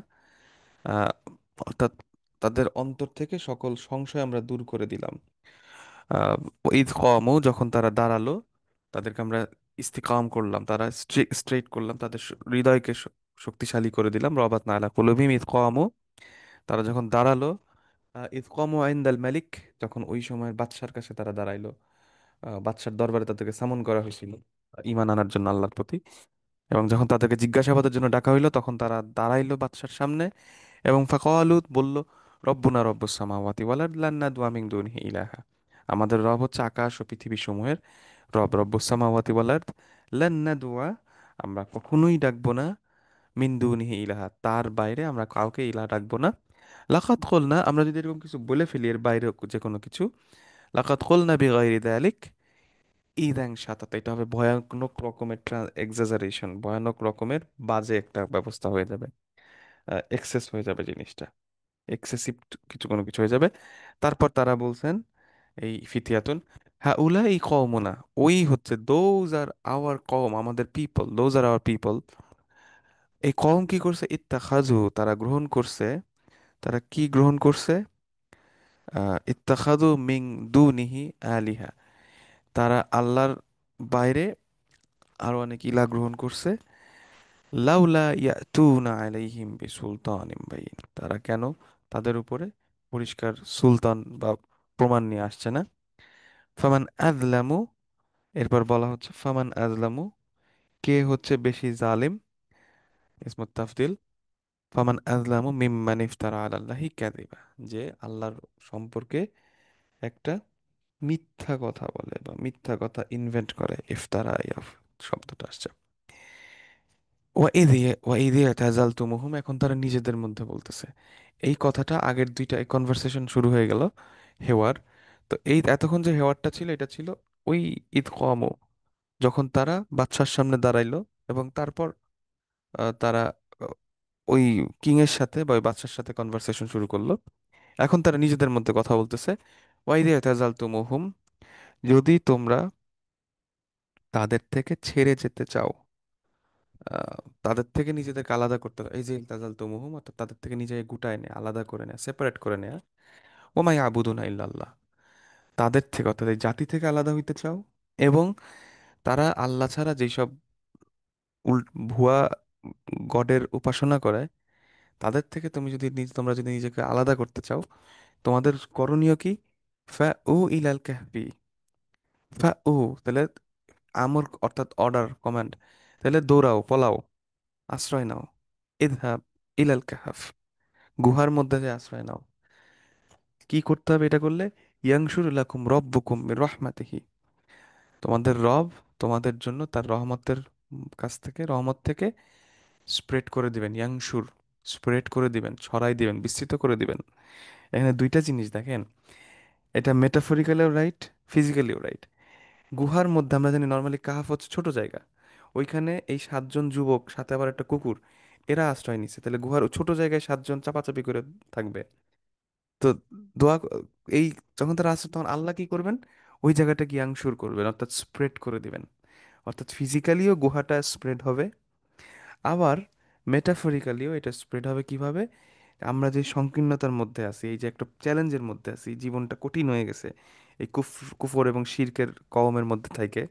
আহ, অর্থাৎ তাদের অন্তর থেকে সকল সংশয় আমরা দূর করে দিলাম। আহ, ঈদ কওমু, যখন তারা দাঁড়ালো, তাদেরকে আমরা ইস্তিকাম করলাম, তারা স্ট্রেট করলাম, তাদের হৃদয়কে শক্তিশালী করে দিলাম। রবাতনা আলা কুলুবিহিম ঈদ কওমু, তারা যখন দাঁড়ালো। ঈদ কওমু ইনদাল মালিক, যখন ওই সময় বাদশার কাছে তারা দাঁড়াইলো। বাদশার দরবারে তাদেরকে সামন করা হয়েছিল ঈমান আনার জন্য আল্লাহর প্রতি। এবং যখন তাদেরকে জিজ্ঞাসাবাদের জন্য ডাকা হইলো, তখন তারা দাঁড়াইলো বাদশার সামনে এবং ফাকালু বলল, রব্বুনা রব্বুস সামাওয়াতি ওয়াল আরদি লান নাদউয়া মিন দুনিহি ইলাহা। আমাদের রব হচ্ছে আকাশ ও পৃথিবী সমূহের রব। রব্বুস সামাওয়াতি ওয়াল আরদ লান নাদউয়া, আমরা কখনোই ডাকবো না, মিন দুনিহি ইলাহা, তার বাইরে আমরা কাউকে ইলাহ ডাকবো না। লাকাত কুলনা, আমরা যদি এরকম কিছু বলে ফেলি এর বাইরে যে কোনো কিছু, লাকাত কুলনা বিগাইরি যালিক ইদাং সাতাত, এটা হবে ভয়ানক রকমের এক্সাজারেশন, ভয়ানক রকমের বাজে একটা ব্যবস্থা হয়ে যাবে, এক্সেস হয়ে যাবে জিনিসটা, এক্সেসিভ কিছু কোনো কিছু হয়ে যাবে। তারপর তারা বলছেন, এই ফিতিয়াতুন, হ্যাঁ উলা এই কওমনা, ওই হচ্ছে দোজ আর আওয়ার কওম, আমাদের people, those are hour people. এই কওম কি করছে? ইত্তাখাজু, তারা গ্রহণ করছে। তারা কি গ্রহণ করছে? ইত্তাখাদু মিং দুনিহি আলিহা, তারা আল্লাহর বাইরে আরো অনেক ইলা গ্রহণ করছে। লাউলা ইয়াতুনা আলাইহিম বিসুলতানিম বাইয়িন, তারা কেন তাদের উপরে পরিষ্কার সুলতান বা প্রমাণ নিয়ে আসছে না? ফামান আযলামু, এরপর বলা হচ্ছে ফামান আযলামু, কে হচ্ছে বেশি জালিম, ইসমুত তাফদিল। ফামান আযলামু মিম্মান ইফতারা আলাল্লাহি কাযিবা, যে আল্লাহর সম্পর্কে একটা মিথ্যা কথা বলে বা মিথ্যা কথা ইনভেন্ট করে, ইফতারা ইয়াফ শব্দটা আসছে। ওয়াইদি তাজালতুমুহুম, এখন তারা নিজেদের মধ্যে বলতেছে এই কথাটা। আগের দুইটা এই কনভারসেশন শুরু হয়ে গেল, হেওয়ার। তো এই এতক্ষণ যে হেওয়ারটা ছিল, এটা ছিল ওই ঈদ কওম, যখন তারা বাদশার সামনে দাঁড়াইলো এবং তারপর তারা আহ, ওই কিং এর সাথে বা ওই বাদশার সাথে কনভারসেশন শুরু করলো। এখন তারা নিজেদের মধ্যে কথা বলতেছে। ওয়াইদি তাজালতুমুহুম, যদি তোমরা তাদের থেকে ছেড়ে যেতে চাও, আহ, তাদের থেকে নিজেদেরকে আলাদা করতে হবে, এই যে ইলতাজাল তুমুহুম, অর্থাৎ তাদের থেকে নিজেকে গুটায় নেয়, আলাদা করে নেয়, সেপারেট করে নেয়। ওমাই আবুদুনা ইল্লাল্লাহ, তাদের থেকে অর্থাৎ এই জাতি থেকে আলাদা হইতে চাও, এবং তারা আল্লাহ ছাড়া যেসব ভুয়া গডের উপাসনা করে, তাদের থেকে তুমি যদি তোমরা যদি নিজেকে আলাদা করতে চাও, তোমাদের করণীয় কি? ফা উ ইলাল কাহফি, ফা উ, তাহলে আমর অর্থাৎ অর্ডার, কমান্ড, তাহলে দৌড়াও, পলাও, আশ্রয় নাও। ইদহাব ইলাল কাহাফ, গুহার মধ্যে যে আশ্রয় নাও। কি করতে হবে এটা করলে? ইয়াংশুর লাকুম রব্বুকুম মির রহমাতিহি, তোমাদের রব তোমাদের জন্য তার রহমতের কাছ থেকে, রহমত থেকে স্প্রেড করে দিবেন। ইয়াংশুর, স্প্রেড করে দিবেন, ছড়াই দিবেন, বিস্তৃত করে দিবেন। এখানে দুইটা জিনিস দেখেন, এটা মেটাফরিক্যালিও রাইট, ফিজিক্যালিও রাইট। গুহার মধ্যে আমরা জানি নর্মালি কাহাফ হচ্ছে ছোট জায়গা, ওইখানে এই সাতজন যুবক সাথে আবার একটা কুকুর, এরা আশ্রয় নিচ্ছে, তাহলে গুহার ছোট জায়গায় সাতজন চাপাচাপি করে থাকবে। তো দোয়া এই যখন তারা আসে, তখন আল্লাহ কি করবেন? ওই জায়গাটা কি আংশুর করবেন, অর্থাৎ স্প্রেড করে দিবেন। অর্থাৎ ফিজিক্যালিও গুহাটা স্প্রেড হবে, আবার মেটাফরিক্যালিও এটা স্প্রেড হবে কিভাবে? আমরা যে সংকীর্ণতার মধ্যে আছি, এই যে একটা চ্যালেঞ্জের মধ্যে আছি, জীবনটা কঠিন হয়ে গেছে এই কুফর এবং শিরকের কওমের মধ্যে থেকে,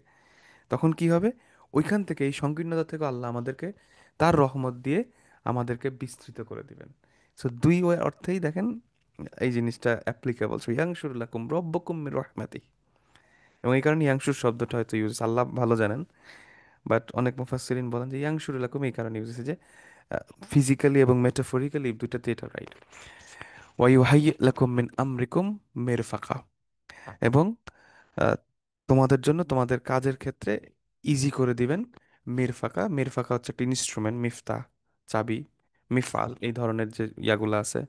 তখন কি হবে? ওইখান থেকে, এই সংকীর্ণতা থেকে আল্লাহ আমাদেরকে তার রহমত দিয়ে আমাদেরকে বিস্তৃত করে দিবেন। সো দুই ওয়ে অর্থেই দেখেন এই জিনিসটা অ্যাপ্লিকেবল। সো ইয়াংশুর লাকুম রব্বকুম মির রহমাতি, এবং এই কারণে ইয়াংশুর শব্দটা হয়তো ইউজ, আল্লাহ ভালো জানেন, বাট অনেক মুফাসসিরিন বলেন যে ইয়াংশুর লাকুম এই কারণে ইউজ হয়েছে যে ফিজিক্যালি এবং মেটাফরিক্যালি দুইটাতে এটা রাইট। ওয়াইউহাইয়্যি লাকুম মিন আমরিকুম মিরফাকা, এবং আহ, তোমাদের জন্য তোমাদের কাজের ক্ষেত্রে ইজি করে দিবেন। মিরফাকা, মিরফাকা হচ্ছে একটা ইনস্ট্রুমেন্ট, মিফতা চাবি, মিফাল এই ধরনের যে ইয়াগুলো আছে,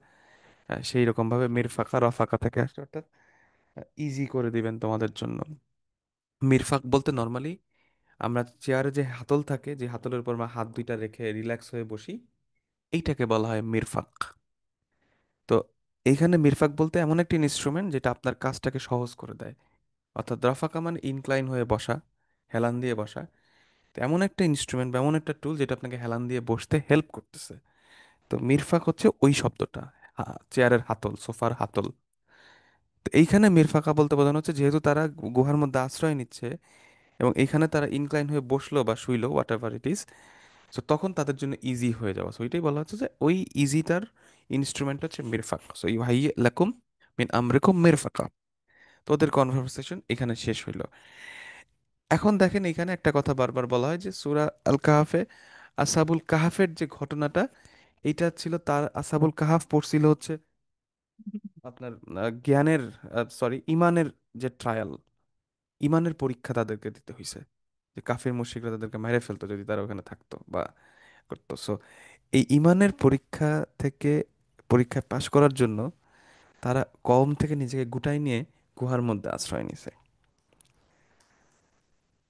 সেই রকম ভাবে মিরফাকা রফাকা থেকে আসছে, অর্থাৎ ইজি করে দিবেন তোমাদের জন্য। মিরফাক বলতে নর্মালি আমরা চেয়ারে যে হাতল থাকে, যে হাতলের উপর আমরা হাত দুইটা রেখে রিল্যাক্স হয়ে বসি, এইটাকে বলা হয় মিরফাক। তো এইখানে মিরফাক বলতে এমন একটি ইনস্ট্রুমেন্ট যেটা আপনার কাজটাকে সহজ করে দেয়। অর্থাৎ রফাকা মানে ইনক্লাইন হয়ে বসা, হেলান দিয়ে বসা। তো এমন একটা ইনস্ট্রুমেন্ট বা এমন একটা টুল যেটা আপনাকে হেলান দিয়ে বসতে হেল্প করতেছে। তো মিরফাক হচ্ছে ওই শব্দটা, চেয়ারের হাতল, সোফার হাতল। তো এইখানে মিরফাকা বলতে বোঝানো হচ্ছে যেহেতু তারা গুহার মধ্যে আশ্রয় নিচ্ছে এবং এইখানে তারা ইনক্লাইন হয়ে বসলো বা শুইলো, whatever it is, so তখন তাদের জন্য ইজি হয়ে যাওয়া। সো এটাই বলা হচ্ছে যে ওই ইজিটার ইনস্ট্রুমেন্ট হচ্ছে মিরফাক। সো ইউহাই লাকুম মিন আমরিকুম মিরফাকা। তো ওদের কনভারসেশন এখানে শেষ হইলো। এখন দেখেন এখানে একটা কথা বারবার বলা হয় যে সূরা আল কাহাফে আসাবুল কাহাফের যে ঘটনাটা, এইটা ছিল তার, আসাবুল কাহাফ পড়ছিল হচ্ছে আপনার জ্ঞানের, সরি ইমানের যে ট্রায়াল, ইমানের পরীক্ষা তাদেরকে দিতে হয়েছে। যে কাফির মুশরিকরা তাদেরকে মেরে ফেলতো যদি তারা ওখানে থাকতো বা করতো। সো এই ইমানের পরীক্ষা থেকে, পরীক্ষায় পাশ করার জন্য তারা কওম থেকে নিজেকে গুটাই নিয়ে গুহার মধ্যে আশ্রয় নিছে।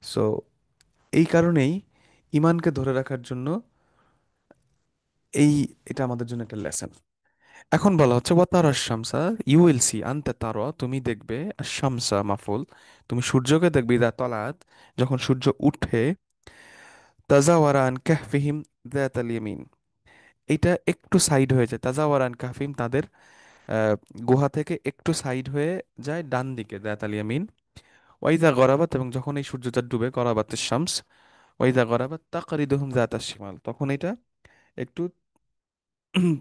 সো এই কারণেই ইমানকে ধরে রাখার জন্য এই, এটা আমাদের জন্য একটা লেসন। এখন বলা হচ্ছে ওয়াতারা শামসা, ইউ উইল সি, আনতে তারা তুমি দেখবে, শামসা মাফুল, তুমি সূর্যকে দেখবে, ইদা তলাত যখন সূর্য উঠে, তাজাওয়ারা আন কাহফিহিম যাতাল ইয়ামিন, এটা একটু সাইড হয়ে যায়, তাজাওয়ারা আন কাহফিহিম তাদের আহ, গুহা থেকে একটু সাইড হয়ে যায় ডান দিকে, যাতাল ইয়ামিন। ওয়াইদা গরাবাত এবং যখন এই সূর্যটা ডুবে, গরাবাত শামস, ওয়াইদা গরাবাত তাকরিদুহুম যাতাশ শিমাল, তখন এটা একটু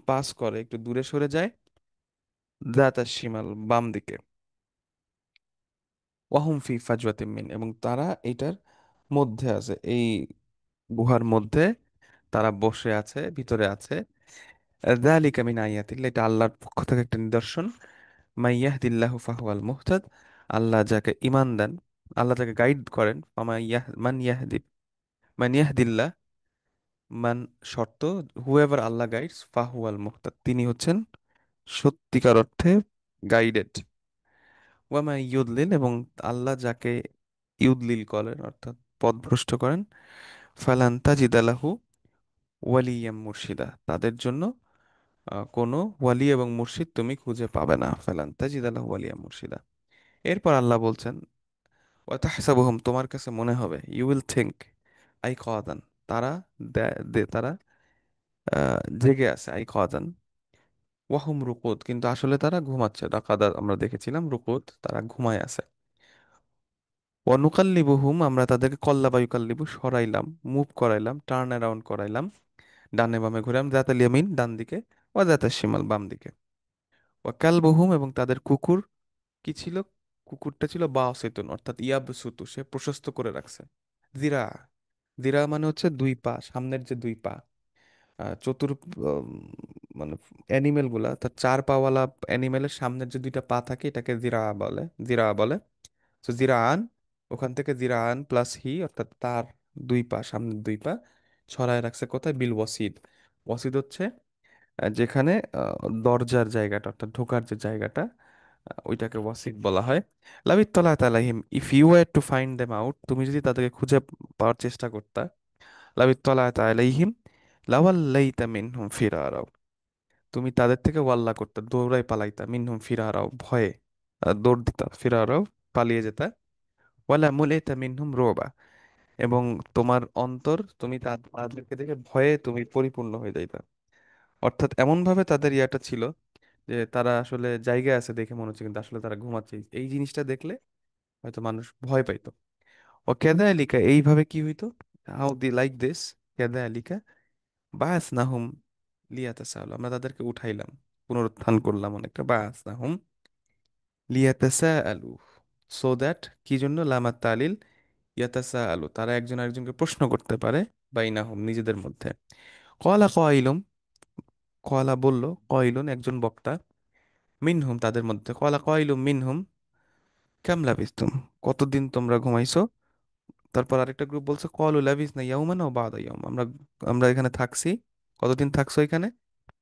পাস করে, একটু দূরে সরে যায়, যাতাশ শিমাল বাম দিকে। ওয়াহুম ফি ফাজওয়াতিম মিন, এবং তারা এইটার মধ্যে আছে, এই গুহার মধ্যে তারা বসে আছে, ভিতরে আছে। যালিকা মিন আয়াতিল্লাহ, এটা আল্লাহর পক্ষ থেকে একটা নিদর্শন। মাই ইয়াহদিল্লাহু ফাহুয়াল মুহতাদ, আল্লাহ যাকে ঈমান দেন, আল্লাহ যাকে গাইড করেন, মান ইয়াহদিল্লাহ, মান শর্ত, হুয়েভার আল্লাহ গাইডস ফাহুয়াল মুহতাদ, তিনি হচ্ছেন সত্যিকার অর্থে গাইডেড। ওয়ামা ইউদলিল, এবং আল্লাহ যাকে ইউদলিল করেন অর্থাৎ পথভ্রষ্ট করেন, ফালান তাজিদালাহু ওয়ালিয়াম মুর্শিদা, তাদের জন্য কোনো ওয়ালি এবং মুর্শিদ তুমি খুঁজে পাবে না। ফালান তাজিদালাহু ওয়ালিয়াম মুর্শিদা। এরপর আল্লাহ বলছেন ওয়াতাহসাবুহুম, তোমার কাছে মনে হবে, ইউ উইল থিঙ্ক, আই কাদান, তারা তারা জেগে আছে, আই কাদান, ওয়াহুম রুকুদ, কিন্তু আসলে তারা ঘুমাচ্ছে। রাকাদা আমরা দেখেছিলাম, রুকুদ তারা ঘুমায় আছে। ওয়ানুকাল্লিবুহুম, আমরা তাদেরকে কল্লাবা ইউকাল্লিবু সরাইলাম, মুভ করাইলাম, টার্ন অ্যারাউন্ড করাইলাম, ডানে বামে ঘুরাম, যাতাল ইয়ামিন ডান দিকে, ওয়া যাতাল শিমাল বাম দিকে। ওয়া কালবুহুম, এবং তাদের কুকুর কি ছিল, কুকুরটা ছিল বাসিতুন, অর্থাৎ ইয়াবসুতু, সে প্রশস্ত করে রাখছে। জিরা, জিরা মানে হচ্ছে দুই পা, সামনের যে দুই পা, চতুর উম, মানে অ্যানিমেল গুলা, তার চার পাওয়ালা অ্যানিমেলের সামনের যে দুইটা পা থাকে এটাকে জিরা বলে, জিরা বলে। তো জিরাআন, ওখান থেকে জিরাআন প্লাস হি, অর্থাৎ তার দুই পা, সামনের দুই পা ছড়ায় রাখছে কোথায়, বিল ওয়াসিদ। ওয়াসিদ হচ্ছে যেখানে দরজার জায়গাটা, অর্থাৎ ঢোকার যে জায়গাটা, ওইটাকে ওয়াসিদ বলা হয়। লাবিত তলাত আলাইহিম, if you were to find them out, তুমি যদি তাদেরকে খুঁজে পাওয়ার চেষ্টা করতা, লাবিত তলাত আলাইহিম লাওয়াল্লাইতা মিনহুম ফিরারাও, তুমি তাদের থেকে ওয়াল্লা করতে, দৌড়াই পালাইতা, মিনহুম ফিরারাও ভয়ে, দৌড় দিতা, ফিরারাও পালিয়ে যেতা। ওয়ালা মুলাইতা মিনহুম রোবা, এবং তোমার অন্তর, তুমি তাদেরকে দেখে ভয়ে তুমি পরিপূর্ণ হয়ে যাইতা। অর্থাৎ এমন ভাবে তাদের ইয়াটা ছিল যে তারা আসলে জায়গায় আছে দেখে মনে হচ্ছে, কিন্তু আসলে তারা ঘুমাচ্ছে। এই জিনিসটা দেখলে হয়তো মানুষ ভয় পাইতো। ও কেদা আলিকা, এইভাবে কি হইতো, হাউ দি লাইক দিস, কেদা আলিকা বাসনাহুম লিয়াতাসাআলু, আমরা তাদেরকে উঠাইলাম, পুনরুত্থান করলাম অনেকটা, বাসনাহুম লিয়াতাসাআলু, সো দ্যাট, কি জন্য, লামা তালিল, ইয়াতাসাআলু, তারা একজন আরেকজনকে প্রশ্ন করতে পারে, বাইনাহুম নিজেদের মধ্যে। কলা কয়লুম, কলা বলল, কয়লুন একজন বক্তা, মিনহুম তাদের মধ্যে, কলা কয়লুম মিনহুম কাম লাবিস্তুম, কতদিন তোমরা ঘুমাইছো। তারপর আরেকটা গ্রুপ বলছে কলু লাবিস না ইয়াউমান ও বাদা ইয়াউম, আমরা আমরা এখানে থাকছি, কতদিন থাকছো এখানে,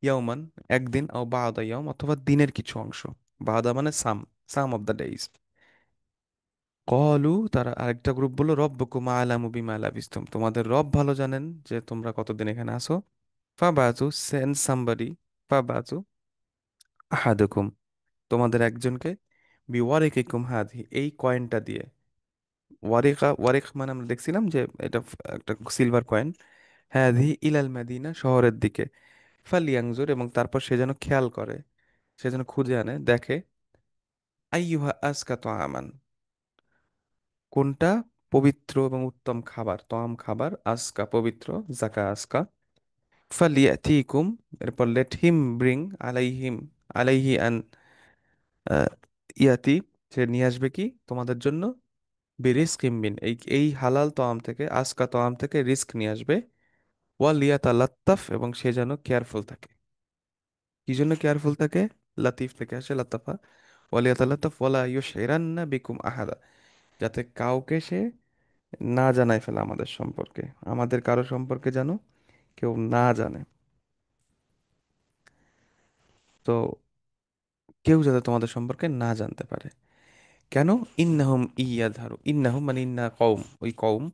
ইয়াওমান, একদিন, ও বাদা ইয়াওম, অথবা দিনের কিছু অংশ। বাদা মানে সাম, সাম অফ দ্য ডেইজ। কলু, তারা আরেকটা গ্রুপ বললো, রব্বুকুম আলামু বিমা লাবিস্তুম, তোমাদের রব ভালো জানেন যে তোমরা কতদিন এখানে আসো। ফাবাতু, সেন্ড সামবডি, ফাবাতু আহাদুকুম, তোমাদের একজনকে, বিওয়ারিকিকুম হাদি, এই কয়েনটা দিয়ে। ওয়ারিকা, ওয়ারিক মানে আমরা দেখছিলাম যে এটা একটা সিলভার কয়েন। হাদি ইলাল মাদিনা, শহরের দিকে। ফালিয়াংজুর, এবং তারপর সে যেন খেয়াল করে, সে যেন খুঁজে আনে, দেখে, আইয়ুহা আজকা তোয়ামান, কোনটা পবিত্র এবং উত্তম খাবার, তম খাবার, আজকা পবিত্র, জাকা আজকা। ফালিয়াতিকুম, এরপর লেট হিম ব্রিং, আলাইহিম, আলাইহি আন, ইয়াতি, সে নিয়ে আসবে কি তোমাদের জন্য, বিরিস্ক ইমবিন, এই হালাল তোয়াম থেকে, আজকা তোয়াম থেকে রিস্ক নিয়ে আসবে। ওয়ালিয়াতা লাত্তাফ, এবং সে যেন কেয়ারফুল থাকে। কি জন্য কেয়ারফুল থাকে? লাতিফ থেকে আসে লাতাফা। ওয়ালিয়াতা লাত্তাফ ওয়ালা ইউশইরান্না বিকুম আহাদা, যাতে কাউকে সে না জানায় ফেলে আমাদের সম্পর্কে, আমাদের কারো সম্পর্কে যেন কেউ না জানে। তো কেউ যাতে তোমাদের সম্পর্কে না জানতে পারে। কেন? ইন্নাহুম ইয়াদহারু, ইন্নাহুম মানে ইন্না কওম, ওই কওম,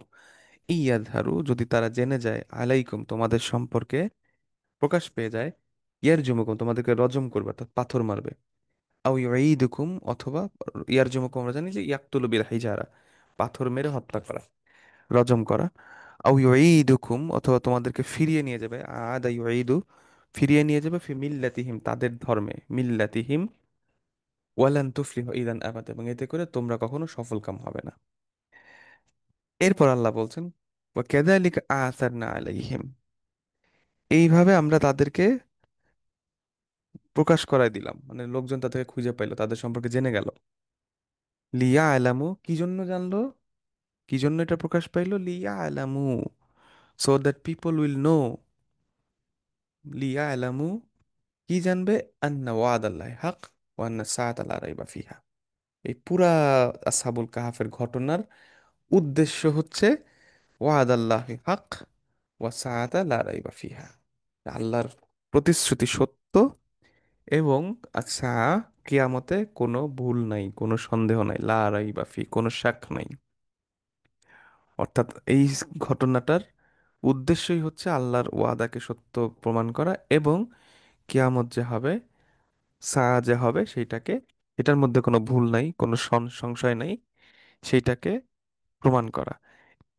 ইয়াদহারু, যদি তারা জেনে যায়, আলাইকুম, তোমাদের সম্পর্কে প্রকাশ পেয়ে যায়, ইয়ারজুমুকুম, তোমাদেরকে রজম করবে, অর্থাৎ পাথর মারবে। আও ইউঈদুকুম, অথবা, ইয়ারজুমুকুম আমরা জানি যে ইয়াকতুলু বিল হিজারা, পাথর মেরে হত্যা করা, রজম করা। আও ইউঈদুকুম, অথবা তোমাদেরকে ফিরিয়ে নিয়ে যাবে, আদা ইউঈদু, ফিরিয়ে নিয়ে যাবে, ফি মিল্লাতিহিম, তাদের ধর্মে, মিল্লাতিহিম, ওয়ালান তুফলিহু ইদান আবাদ, এবং এতে করে তোমরা কখনো সফলকাম হবে না। এরপর আল্লাহ বলছেন, ওয়া কাযালিকা আসারনা আলাইহিম, এইভাবে আমরা তাদেরকে প্রকাশ করায় দিলাম, মানে লোকজন তাদেরকে খুঁজে পাইলো, তাদের সম্পর্কে জেনে গেল। লিয়া আলামু, কি জন্য জানলো, কি জন্য এটা প্রকাশ পাইলো? লিয়া আলামু, so that people will know. লিয়া আলামু, কি জানবে? আন্না ওয়াদ আল্লাহ হক, ও আন্না সাআতা লা রাইবা ফিহা, এই পুরা আসহাবুল কাহাফের ঘটনার উদ্দেশ্য হচ্ছে, ওয়াদ আল্লাহ হক, ওয়া সাআতা লা রাইবা ফিহা, আল্লাহর প্রতিশ্রুতি সত্য, এবং আচ্ছা, কিয়ামতে কোনো ভুল নাই, কোনো সন্দেহ নাই, লা রাইবা ফি, কোনো শাক নাই। অর্থাৎ এই ঘটনাটার উদ্দেশ্যই হচ্ছে আল্লাহর ওয়াদাকে সত্য প্রমাণ করা, এবং কিয়ামত যে হবে, সা যে হবে, সেইটাকে, এটার মধ্যে কোনো ভুল নাই, কোনো সংশয় নাই, সেইটাকে প্রমাণ করা।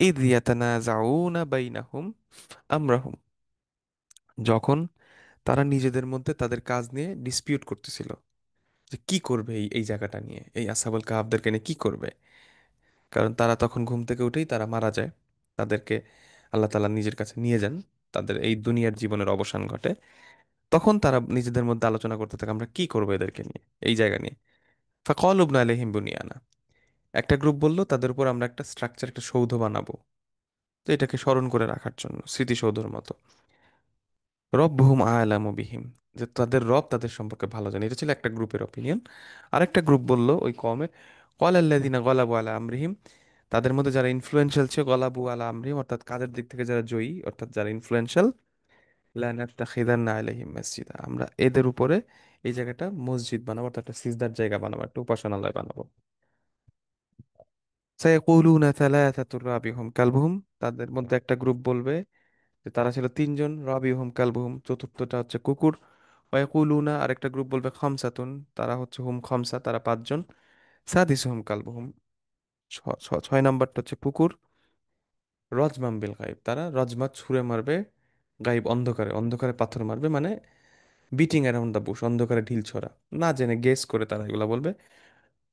ইদ ইয়াতানাজাউনা বাইনাহুম আমরাহুম, যখন তারা নিজেদের মধ্যে তাদের কাজ নিয়ে ডিসপিউট করতেছিল, যে কি করবে এই এই জায়গাটা নিয়ে, এই আসহাবুল কাহাফদেরকে নিয়ে কি করবে। কারণ তারা তখন ঘুম থেকে উঠেই তারা মারা যায়, তাদেরকে আল্লাহ তাআলা নিজের কাছে নিয়ে যান, তাদের এই দুনিয়ার জীবনের অবসান ঘটে। তখন তারা নিজেদের মধ্যে আলোচনা করতে থাকে, আমরা কি করবো এদেরকে নিয়ে, এই জায়গা নিয়ে। ফাকালু ইবনু আলাইহিম বুনিয়ানা, একটা গ্রুপ বলল তাদের উপর আমরা একটা স্ট্রাকচার, একটা সৌধ বানাবো, তো এটাকে স্মরণ করে রাখার জন্য, স্মৃতিসৌধর মতো। রব্বুহুম আ'লামু বিহিম, যে তাদের রব তাদের সম্পর্কে ভালো জানে, এটা ছিল একটা গ্রুপের অপিনিয়ন। আরেকটা গ্রুপ বলল ওই কওমে, ক্বালাল্লাযিনা গালাবু আলা আমরিহিম, তাদের মধ্যে যারা ইনফ্লুয়েন্সিয়াল ছিল, গলাবু আলা আমরিহিম, অর্থাৎ কাজের দিক থেকে যারা জয়ী, অর্থাৎ যারা ইনফ্লুয়েন্সিয়াল, লানাত্তাখিদান্না আলাইহিম মাসজিদা, আমরা এদের উপরে এই জায়গাটা মসজিদ বানাবো, অর্থাৎ একটা সিজদার জায়গা বানাবো, একটা উপাসনালয় বানাবো। সায়াকুলুনা থালাথাতুর রাবিহুম কালবুহুম, তাদের মধ্যে একটা গ্রুপ বলবে যে তারা ছিল তিনজন, রাবিহুম কালবুহুম, চতুর্থটা হচ্ছে কুকুর। ওয়াকুলুনা, আরেকটা গ্রুপ বলবে খামসাতুন, তারা হচ্ছে হুম খামসা, তারা পাঁচজন। সাদিসুহুম কালবুহুম, ছয় নাম্বারটা হচ্ছে কুকুর। রজমাম বিল গাইব, তারা রজমা ছুঁড়ে মারবে, গাইব অন্ধকারে, অন্ধকারে পাথর মারবে, মানে বিটিং অ্যারাউন্ড দ্য বুশ, অন্ধকারে ঢিল ছোড়া, না জেনে গেস করে তারা এগুলা বলবে।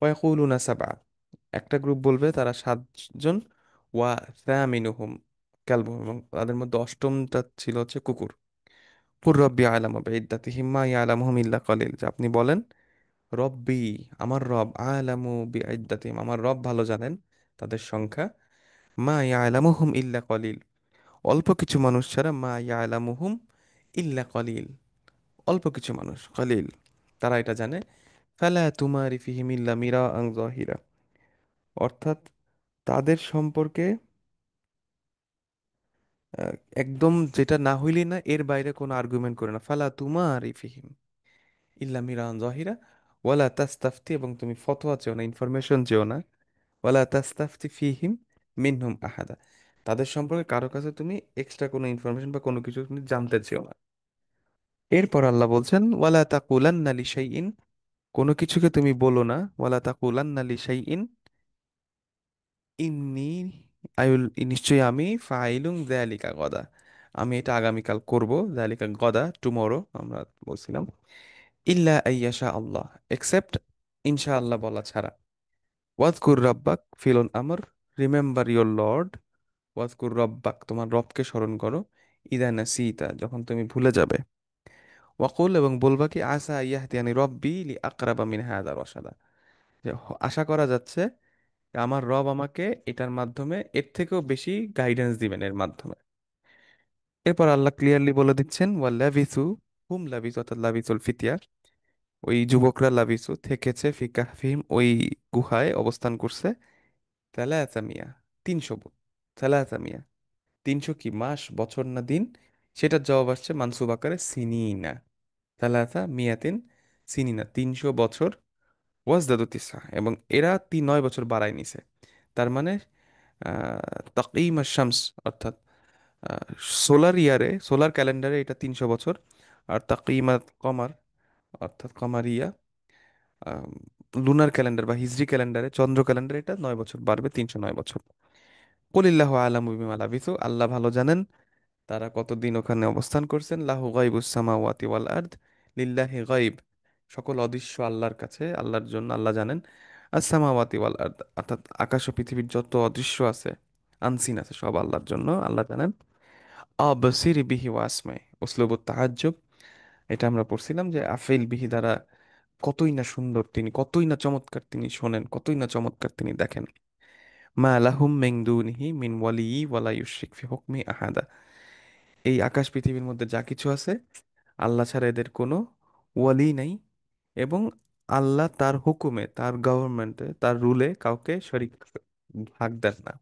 ওয়াকুলুনা সাবা, একটা গ্রুপ বলবে তারা সাতজন। ওয়া থামিনুহুম কালবুহুম, এবং তাদের মধ্যে অষ্টমটা ছিল হচ্ছে কুকুর। কুর রব্বি আলামু বিইদ্দাতিহিম মা ইয়ালামুহুম ইল্লা কলিল, যে আপনি বলেন, রব্বি, আমার রব, আলামু বিইদ্দাতিহিম, আমার রব ভালো জানেন তাদের সংখ্যা, মা ইয়ালামুহুম ইল্লা কলিল, অল্প কিছু মানুষ ছাড়া, মা ইয়ালামুহুম ইল্লা কলিল, অল্প কিছু মানুষ, কলিল, তারা এটা জানে। ফালা তুমারি ফিহিম ইল্লা মিরা আং জাহিরা, অর্থাৎ তাদের সম্পর্কে একদম যেটা না হইলি না এর বাইরে কোনো আর্গুমেন্ট করে না। ফালা তুমারি ফিহিম ইল্লা মিরান জাহিরা ওয়ালা তাস্তাফতি, এবং তুমি ফতোয়া চেও না, ইনফরমেশন চেও না। ওয়ালা তাস্তাফতি ফিহিম মিনহুম আহাদা, তাদের সম্পর্কে কারো কাছে তুমি এক্সট্রা কোনো ইনফরমেশন বা কোনো কিছু তুমি জানতে চেও না। এরপর আল্লাহ বলছেন ওয়ালা তাকুলান্না লিশাইইন, কোনো কিছুকে তুমি বলো না। ওয়ালা তাকুলান্না লিশাইইন ইন্নি আইউল, নিশ্চয়ই আমি ফাইলুম যালিকা গদা, আমি এটা আগামীকাল করব। যালিকা গদা টুমরো আমরা বলছিলাম। ইল্লা আইয়াশা আল্লাহ, এক্সেপ্ট ইনশাআল্লাহ বলা ছাড়া। ওয়াজকুর রাব্বাক ফিলন আমর, রিমেম্বার ইয়োর লর্ড। ওয়াজকুর রব্বাক, তোমার রবকে স্মরণ করো। ইদা নাসিতা, যখন তুমি ভুলে যাবে। ওয়াকুল, এবং বলবা কি আসা ইয়াহদিয়ানি রব্বি লি আকরাবা মিন হাদা রসাদা, যে আশা করা যাচ্ছে আমার রব আমাকে এটার মাধ্যমে এর থেকেও বেশি গাইডেন্স দিবেন এর মাধ্যমে। এরপর আল্লাহ ক্লিয়ারলি বলে দিচ্ছেন ওয়াল্লাবিসু, হুম লাবিসু অর্থাৎ লাবিসুল ফিতিয়া, ওই যুবকরা লাবিসু থেকেছে ফি কাহফিহিম ওই গুহায় অবস্থান করছে। সালাসা মিয়া, 300 সালাসা মিয়া, 300 কি মাস, বছর না দিন? সেটার জবাব আসছে মানসুব আকারে সিনিনা। সালাসা মিয়াতিন সিনিনা, 300 বছর। ওয়াজদাদু তিসা, এবং এরা 9 বছর বাড়ায় নিছে। তার মানে তাকিম শামস অর্থাৎ সোলার ইয়ারে, সোলার ক্যালেন্ডারে এটা 300 বছর। আর তাকিমাত কমার অর্থাৎ কমারিয়া লুনার ক্যালেন্ডার বা হিজরি ক্যালেন্ডারে, চন্দ্র ক্যালেন্ডারে এটা 9 বছর বাড়বে, 309 বছর। কুলিল্লাহু আলামু বিমা লাবিসু, আল্লাহ ভালো জানেন তারা কতদিন ওখানে অবস্থান করছেন। লাহু গাইবুস সামাওয়াতি ওয়াল আরদ, লিল্লাহি গাইব, সকল অদৃশ্য আল্লাহর কাছে, আল্লাহর জন্য, আল্লাহ জানেন। আর সামাওয়াতি ওয়াল আরদ অর্থাৎ আকাশ ও পৃথিবীর যত অদৃশ্য আছে, আনসিন আছে, সব আল্লাহর জন্য, আল্লাহ জানেন। আবসির বিহি ওয়াসমাই, উসলুবুত তাআজ্জুব, এটা আমরা পড়ছিলাম যে আফিল বিহি দ্বারা কতই না সুন্দর তিনি, কতই না চমৎকার তিনি শোনেন, কতই না চমৎকার তিনি দেখেন। মা লাহুম মিন দুনিহি মিন ওয়ালি ওয়ালা ইউশরিক ফি হুকমি আহাদা, এই আকাশ পৃথিবীর মধ্যে যা কিছু আছে আল্লাহ ছাড়া এদের কোনো ওয়ালি নাই, এবং আল্লাহ তার হুকুমে, তার গভর্নমেন্টে, তার রুলে কাউকে শরিক ভাগ দেন না।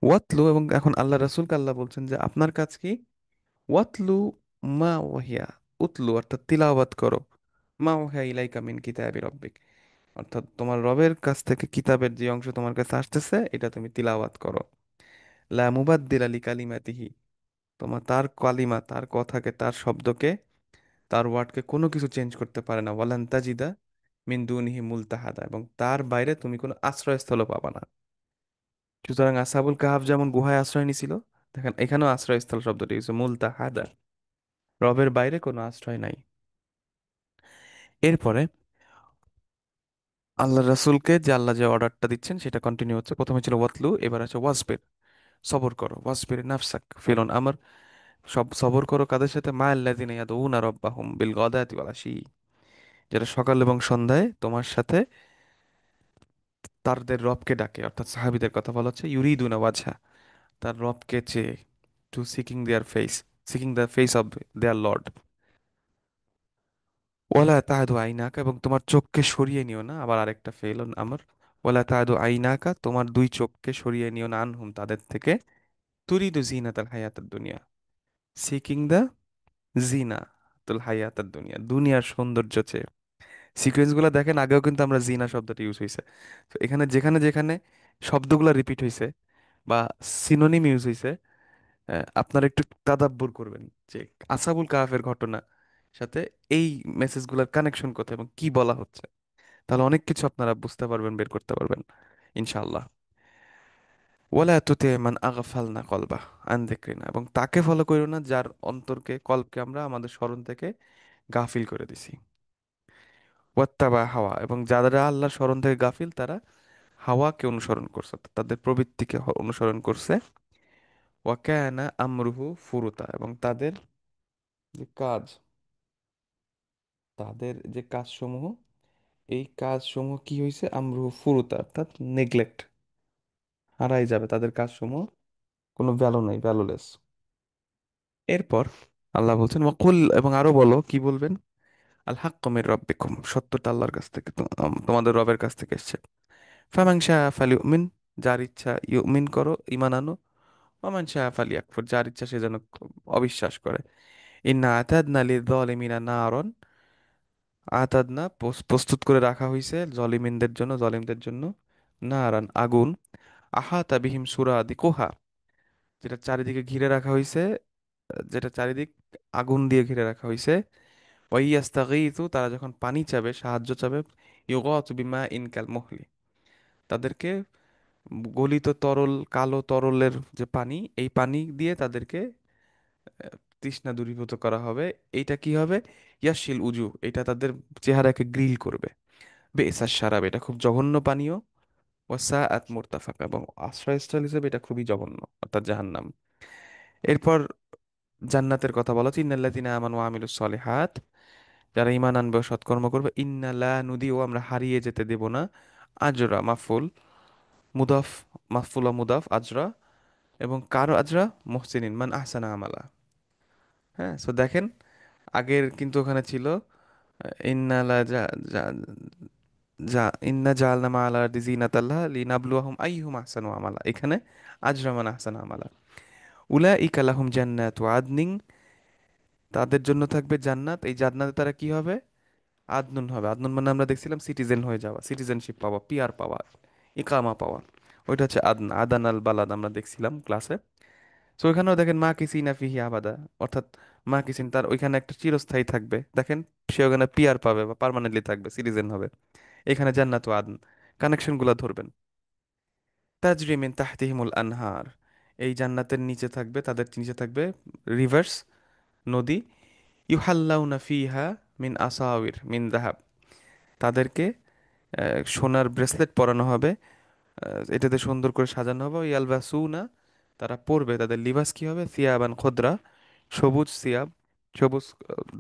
ওয়াতলু, এবং এখন আল্লাহ রাসূলকে আল্লাহ বলছেন যে আপনার কাজ কি? ওয়াতলু মা ওয়াহিয়া, উতলু অর্থাৎ তিলাওয়াত করো, মা ওয়াহিয়া ইলাইকা মিন কিতাবি রব্বিক, অর্থাৎ তোমার রবের কাছ থেকে কিতাবের যে অংশ তোমার কাছে আসতেছে এটা তুমি তিলাওয়াত করো। লা মুবাদ্দিলা লিকালিমাতিহি, তোমার তার কালিমা, তার কথাকে, তার শব্দকে, তার ওয়ার্ডকে কোনো কিছু চেঞ্জ করতে পারে না। ওয়ালান তাজিদা মিন দুনিহি মুলতাহাদা, এবং তার বাইরে তুমি কোনো আশ্রয়স্থলও পাবা না। সুতরাং আসহাবুল কাহাফ যেমন গুহায় আশ্রয় নিছিল, দেখেন এখানেও আশ্রয়স্থল শব্দটি ইউজ মুলতাহাদা, রবের বাইরে কোনো আশ্রয় নাই। এরপরে আল্লাহ রাসূলকে যে আল্লাহ যে অর্ডারটা দিচ্ছেন সেটা কন্টিনিউ হচ্ছে। প্রথমে ছিল ওয়াতলু, এবার আছে ওয়াসবির, সবর করো। ওয়াসবির নাফসাক ফিরন আমার, সব সবর করো কাদের সাথে? মা আল্লাযিনা ইয়াদউনা রাব্বাহুম বিল গাদাতি ওয়াল আশি, যারা সকাল এবং সন্ধ্যায় তোমার সাথে তাদের রবকে ডাকে, অর্থাৎ সাহাবীদের কথা বলা হচ্ছে। ইউরিদুনা ওয়াজহা, তার রবকে চেয়ে, to seeking their face, seeking the face of their lord. ওয়ালা তাহাদু আইনাকা, এবং তোমার চোখকে সরিয়ে নিও না, আবার আরেকটা ফেলন আমার। ওয়ালা তাহাদু আইনাকা, তোমার দুই চোখকে সরিয়ে নিও না, আনহুম তাদের থেকে। তুরিদু জিনাতাল হায়াতাদ দুনিয়া, সিকিং দ্য জিনা তুল হায়াতাদ দুনিয়া, দুনিয়ার সৌন্দর্য চেয়ে। সিকোয়েন্স গুলো দেখেন, আগেও কিন্তু আমরা জিনা শব্দটা ইউজ হয়েছে। তো এখানে যেখানে যেখানে শব্দগুলো রিপিট হয়েছে বা সিনোনিম ইউজ হয়েছে, আপনারা একটু তাদাব্বুর করবেন যে আসাবুল কাহাফের ঘটনা সাথে এই মেসেজগুলোর কানেকশন কোথায় এবং কি বলা হচ্ছে। তাহলে অনেক কিছু আপনারা বুঝতে পারবেন, বের করতে পারবেন ইনশাআল্লাহ। ওয়ালা তুতি মান আগাফালনা কলবা আন যিকরিনা, এবং তাকে ফলো করো না যার অন্তরকে, কল্পকে আমরা আমাদের স্মরণ থেকে গাফিল করে দিছি। ওয়াত্তাবা হাওয়া, এবং যারা আল্লাহর স্মরণ থেকে গাফিল তারা হাওয়াকে অনুসরণ করছে, অর্থাৎ তাদের প্রবৃত্তিকে অনুসরণ করছে। ওয়াকানা আমরুহু ফুরুতা, এবং তাদের যে কাজ, তাদের যে কাজসমূহ, এই কাজসমূহ কি হয়েছে? আমরুহু ফুরুতা অর্থাৎ নেগলেক্ট, হারাই যাবে তাদের কাজসমূহ, কোনো ভ্যালু নাই, ভ্যালুলেস। এরপর আল্লাহ বলছেন ওয়াকুল, এবং আরো বলো, কি বলবেন? আল হাক্কু মির রাব্বিকুম, সত্যটা আল্লাহর কাছ থেকে, তোমাদের রবের কাছ থেকে এসেছে। ফামান শাআ ফালিউমিন, যার ইচ্ছা ইউমিন করো, ঈমান আনো। ওমান শাআ ফালিয়াকফুর, যার ইচ্ছা সে যেন অবিশ্বাস করে। ইন্না আতাদনা লিয-যালিমিনা নারন, আতাদনা প্রস্তুত করে রাখা হয়েছে জলিমিনদের জন্য, জলিমদের জন্য, নারান আগুন, আহাতা বিহিম সুরাদিকুহা, যেটা চারিদিকে ঘিরে রাখা হয়েছে, যেটা চারিদিক আগুন দিয়ে ঘিরে রাখা হয়েছে। ওয়াইয়াস্তাগীথু, তারা যখন পানি চাবে, সাহায্য চাবে, ইউগাতু বিমা ইন কাল মুহলি, তাদেরকে গলিত তরল, কালো তরলের যে পানি, এই পানি দিয়ে তাদেরকে তৃষ্ণা দূরীভূত করা হবে। এইটা কি হবে? ইয়াশিল উজু, এটা তাদের চেহারাকে গ্রিল করবে। বেসার সারাব, এটা খুব জঘন্য পানীয়। ওয়াসাআত মুরতাফাকা, এবং আশ্রয়স্থল হিসেবে এটা খুবই জঘন্য, অর্থাৎ জাহান্নাম। এরপর জান্নাতের কথা বলা হচ্ছে, ইন্নাল্লাযিনা আমানু ওয়া আমিলুস সলিহাত, যারা ঈমান আনবে ও সৎকর্ম করবে, ইন্না লা নুদিউ, আমরা হারিয়ে যেতে দেব না, আজরা মাফুল, মুদাফ, মাফুলা মুদাফ, আজরা, এবং কার আজরা? মুহসিনিন, মান আহসানা আমালা। হ্যাঁ, সো দেখেন, আগের কিন্তু ওখানে ছিল ইন্না লা জা জা জা ইন্না জাআলনা মা আলা আরদি জিনাতাল্লাহ লিনাবলুয়াহুম আইয়ুহুম আহসানু আমালা, এখানে আজরা মান আহসানা আমালা। উলাইকা লাহুম জান্নাতু আদনিন, তাদের জন্য থাকবে জান্নাত, এই জান্নাতে তারা কি হবে? আদনুন হবে। আদনুন মানে আমরা দেখছিলাম সিটিজেন হয়ে যাওয়া, সিটিজেনশিপ পাওয়া, পিআর পাওয়া, ইকামা পাওয়া, ওইটা হচ্ছে আদন, আদান আল বালাদ, আমরা দেখছিলাম ক্লাসে। তো ওইখানেও দেখেন মা কিসিনা ফিহি আবাদা, অর্থাৎ মা কিসিন, তার ওইখানে একটা চিরস্থায়ী থাকবে, দেখেন, সে ওখানে পিআর পাবে বা পার্মানেন্টলি থাকবে, সিটিজেন হবে। এখানে জান্নাত ও আদন, কানেকশন গুলা ধরবেন। তাজরি মিন তাহতিহিমুল আনহার, এই জান্নাতের নিচে থাকবে, তাদের নিচে থাকবে রিভার্স, নদী। ইউহাল্লাউনা ফিহা মিন আসাউির মিন যাহাব, তাদেরকে সোনার ব্রেসলেট পরানো হবে, এটাতে সুন্দর করে সাজানো হবে। ইয়ালবাসুনা, তারা পরবে, তাদের লিবাস কি হবে? সিয়াবান খোদরা, সবুজ সিয়াব, সবুজ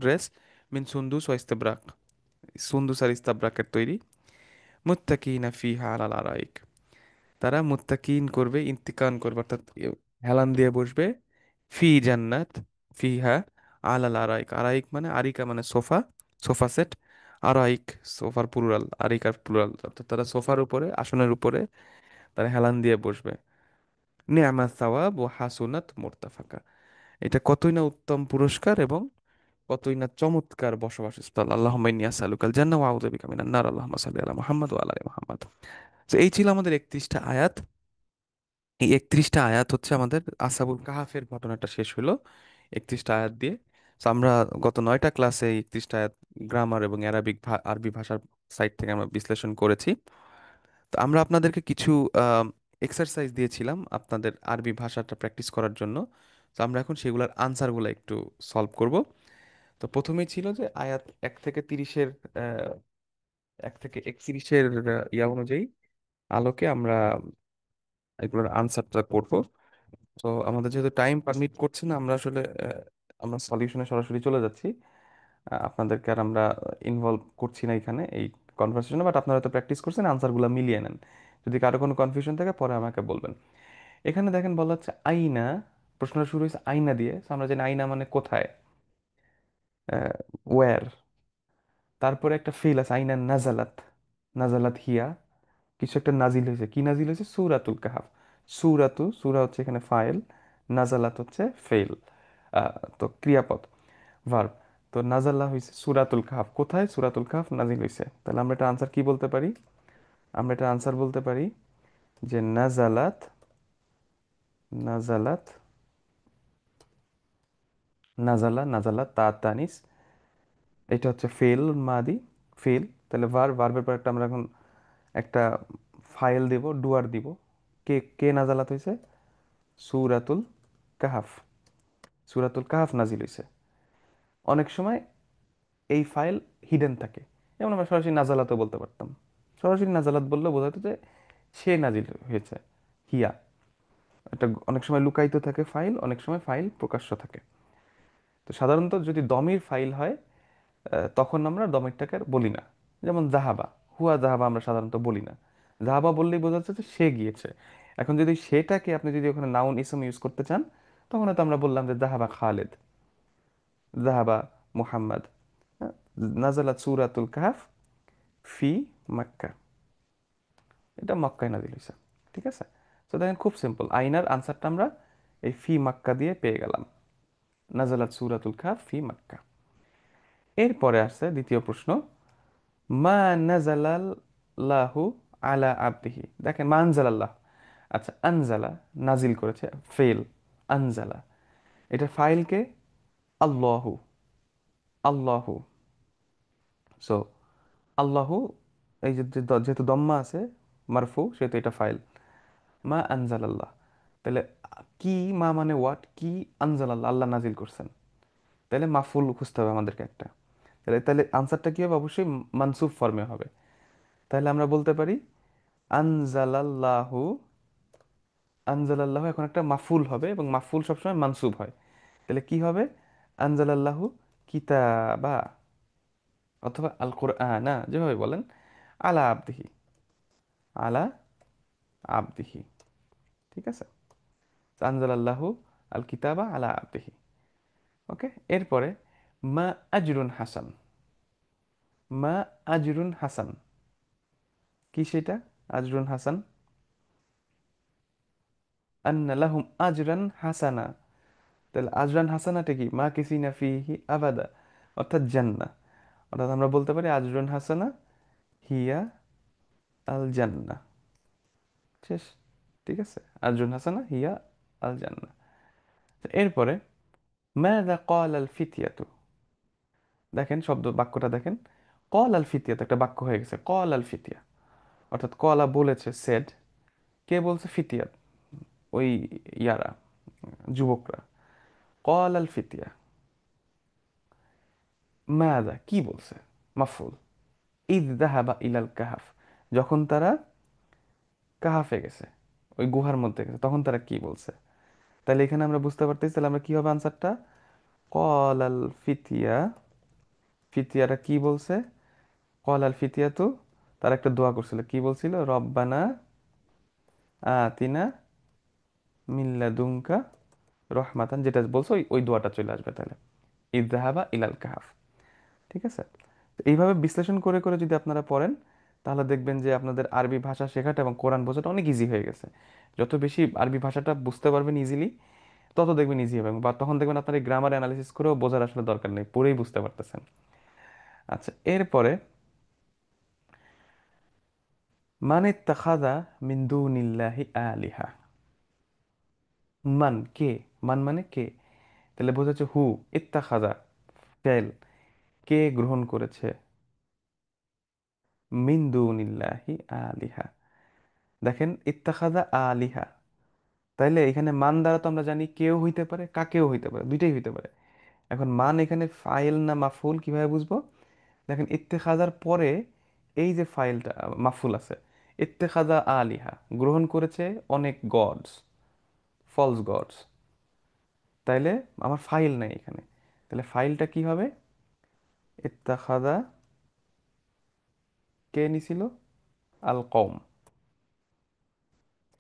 ড্রেস, মিন সুন্দুস ও ইস্তাবরাক, সুন্দুস আর ইস্তাবরাকের তৈরি। মুত্তাকিনা ফিহা আলাল আরাইক, তারা মুত্তাকিন করবে, ইন্তিকান করবে, অর্থাৎ হেলান দিয়ে বসবে। ফি জান্নাত, ফিহা আলাল আরাইক, আরাইক মানে আরিকা মানে সোফা, সোফা সেট, আরাইক সোফার প্লুরাল, আরিকার প্লুরাল, অর্থাৎ তারা সোফার উপরে, আসনের উপরে তারা হেলান দিয়ে বসবে। নি'মা সাওয়াব ও হাসুনাত মুরতাফাকা, এটা কতই না উত্তম পুরস্কার এবং কতই না চমৎকার বসবাস স্থল। আল্লাহুম্মা ইন্নী আসআলুকাল জান্নাহ ওয়া আউযু বিকা মিনান নার। আল্লাহুম্মা সাল্লি আলা মুহাম্মাদ ওয়া আলা আলি মুহাম্মাদ। তো এই ছিল আমাদের 31টা আয়াত। এই 31টা আয়াত হচ্ছে আমাদের আসহাবুল কাহাফের ঘটনাটা শেষ হলো 31টা আয়াত দিয়ে। তো আমরা গত 9টা ক্লাসে এই 31টা আয়াত গ্রামার এবং অ্যারাবিক আরবি ভাষার সাইড থেকে আমরা বিশ্লেষণ করেছি। তো আমরা আপনাদেরকে কিছু এক্সারসাইজ দিয়েছিলাম আপনাদের আরবি ভাষাটা প্র্যাকটিস করার জন্য। তো আমরা এখন সেগুলোর আনসারগুলো একটু সলভ করব। তো প্রথমেই ছিল যে আয়াত 1 থেকে 30-এর, 1 থেকে 31-এর ইয়া অনুযায়ী আলোকে আমরা এগুলোর আনসারটা করব। তো আমাদের যেহেতু টাইম পারমিট করছে না, আমরা আসলে আমরা সলিউশনে সরাসরি চলে যাচ্ছি। আপনাদেরকে আর আমরা ইনভলভ করছি না এখানে এই কনভারসেশনে, বাট আপনারা তো প্র্যাকটিস করছেন, আনসারগুলো মিলিয়ে নেন। যদি কারো কোনো কনফিউশন থাকে পরে আমাকে বলবেন। এখানে দেখেন বলা হচ্ছে আইনা, প্রশ্নটা শুরু হয়েছে আইনা দিয়ে। So আমরা জানি আইনা মানে কোথায়, ওয়্যার। তারপরে একটা ফেল আছে, আইনা নাজালাত, নাজালাত হিয়া, কিছু একটা নাজিল হয়েছে, কি নাজিল হয়েছে? সূরাতুল কাহাফ। সূরা হচ্ছে এখানে ফাইল, নাজালাত হচ্ছে ফেল, তো ক্রিয়াপদ, ভার্ব। তো নাজাল্লা হয়েছে সূরাতুল কাহাফ, কোথায়? সূরাতুল কাহাফ নাজিল হয়েছে। তাহলে আমরা এটা আনসার কি বলতে পারি? আমরা এটা আনসার বলতে পারি যে নাজালাত, নাজালাত, নাজালাত তা তানিস, এটা হচ্ছে ফেল মাদি, ফেল। তাহলে ভার্বের পর একটা আমরা এখন একটা ফাইল দেব, ডুয়ার দিব। কে কে নাজালাত হয়েছে? সূরাতুল কাহাফ, সূরাতুল কাহাফ নাজিল হয়েছে। অনেক সময় এই ফাইল হিডেন থাকে, যেমন আমরা সরাসরি নাজালাতও বলতে পারতাম। সরাসরি নাজালাত বললেও বোঝাতো যে সে নাজিল হয়েছে, হিয়া। এটা অনেক সময় লুকায়িত থাকে ফাইল, অনেক সময় ফাইল প্রকাশ্য থাকে। তো সাধারণত যদি দমির ফাইল হয়, তখন আমরা দমিরটাকে আর বলি না। যেমন জাহাবা, হুয়া জাহাবা আমরা সাধারণত বলি না। জাহাবা বললেই বোঝা যাচ্ছে যে সে গিয়েছে। এখন যদি সেটাকে আপনি যদি ওখানে নাউন ইসম ইউজ করতে চান, তখন হয়তো আমরা বললাম যে জাহাবা খালেদ, জাহাবা মুহাম্মদ। হ্যাঁ, নাজালাত সূরাতুল কাহফ ফি মক্কা, এটা মক্কায় নাজিল হয়েছে। ঠিক আছে? তো দেখেন খুব সিম্পল, আইনার আনসারটা আমরা এই ফি মাক্কা দিয়ে পেয়ে গেলাম। নাজালাত সূরাতুল কাহফ ফি মাক্কা। এরপরে আসছে দ্বিতীয় প্রশ্ন, মা নাজালাল্লাহু আলা আবদিহি। দেখেন মা আনজালাল্লাহ, আচ্ছা আনজালা নাজিল করেছে, ফেল, আনজালা, এটা ফাইলকে আল্লাহু, আল্লাহু। সো আল্লাহু, এই যে যেহেতু দম্মা আছে, মারফু, সেহেতু এটা ফাইল। মা আনজালাল্লাহ, তাহলে কি, মা মানে হোয়াট, কি, আনজালাল্লাহ আল্লাহ নাজিল করছেন, তাহলে মাফুল খুঁজতে হবে আমাদেরকে একটা। তাহলে তাহলে আনসারটা কি হবে, অবশ্যই মানসুব ফর্মে হবে। তাহলে আমরা বলতে পারি আনজালাল্লাহু, আনজালাল্লাহু এখন একটা মাফুল হবে, এবং মাফুল সবসময় মানসুব হয়। তাহলে কি হবে, আনজালাল্লাহু কিতাবা, অথবা আল কোরআনা, যেভাবে বলেন, আলা আবদিহি, আলা আবদিহি। ঠিক আছে, আনজালাল্লাহু আল কিতাবা আলা আবদিহি। ওকে, এরপরে মা আজরুন হাসান, মা আজরুন হাসান, কি সেটা, আজরুন হাসান, আন্না লাহুম আজরান হাসানা। তাহলে আজরান হাসানাটা কি, মা কিসিনা ফিহি আবাদা, অর্থাৎ জান্নাহ। অর্থাৎ আমরা বলতে পারি আজরুন হাসানা হিয়া আল জান্নাহ। শেষ। ঠিক আছে, আজরুন হাসানা হিয়া আল জান্নাহ। এরপরে মাযা ক্বাল আল ফিতয়াতু, দেখেন শব্দ বাক্যটা দেখেন, ক্বাল আল ফিতয়াতু একটা বাক্য হয়ে গেছে, ক্বাল আল ফিতয়া, অর্থাৎ কলা বলেছে, সেড, কে বলছে, ফিতিয়াত, ওই ইয়ারা, যুবকরা। ক্বাল আল ফিতয়া, মাযা কি বলছে, মাফউল, ইদ যাহাবা ইলাল কাহাফ, যখন তারা কাহাফে গেছে, ওই গুহার মধ্যে গেছে, তখন তারা কি বলছে। তাহলে এখানে আমরা বুঝতে পারতেছি, তাহলে আমরা কি হবে আনসারটা, কলাল ফিতিয়া, ফিতিয়ারা কি বলছে, কলাল ফিতিয়াতু, তারা একটা দোয়া করছিল, কি বলছিল, রব্বানা আতিনা মিল্লাদুনকা রহমাতান, যেটা বলছো ওই ওই দোয়াটা চলে আসবে তাহলে, ইযহাবা ইলাল কাহাফ। ঠিক আছে, তো এইভাবে বিশ্লেষণ করে করে যদি আপনারা পড়েন, তাহলে দেখবেন যে আপনাদের আরবি ভাষা শেখাটা এবং কোরআন বোঝাটা অনেক ইজি হয়ে গেছে। যত বেশি আরবি ভাষাটা বুঝতে পারবেন ইজিলি, তত দেখবেন ইজি হবে, বা তখন দেখবেন আপনার এই গ্রামার অ্যানালিসিস করেও বোঝার আসলে দরকার নেই, পুরোই বুঝতে পারতেছেন। আচ্ছা, এরপরে মান ইত্তাখাযা মিন দুনিল্লাহি আলিহা, মান কে, মান মানে কে, তাহলে বোঝাচ্ছে হু, ইত্তাখাযা ফেল, কে গ্রহণ করেছে, মিন দুনিল্লাহি আলিহা, দেখেন ইত্তাখাযা আলিহা, তাইলে এখানে মান দ্বারা তো আমরা জানি কেউ হইতে পারে, কাকেও হইতে পারে, দুইটাই হইতে পারে। এখন মান এখানে ফাইল না মাফুল কিভাবে বুঝবো, দেখেন ইত্তেখাজার পরে এই যে ফাইলটা মাফুল আছে, ইত্তেখাজা আলিহা, গ্রহণ করেছে অনেক গডস, ফলস গডস, তাইলে আমার ফাইল নাই এখানে, তাহলে ফাইলটা কি হবে, ইত্তেখাজা, কে নিছিল, আল কওম,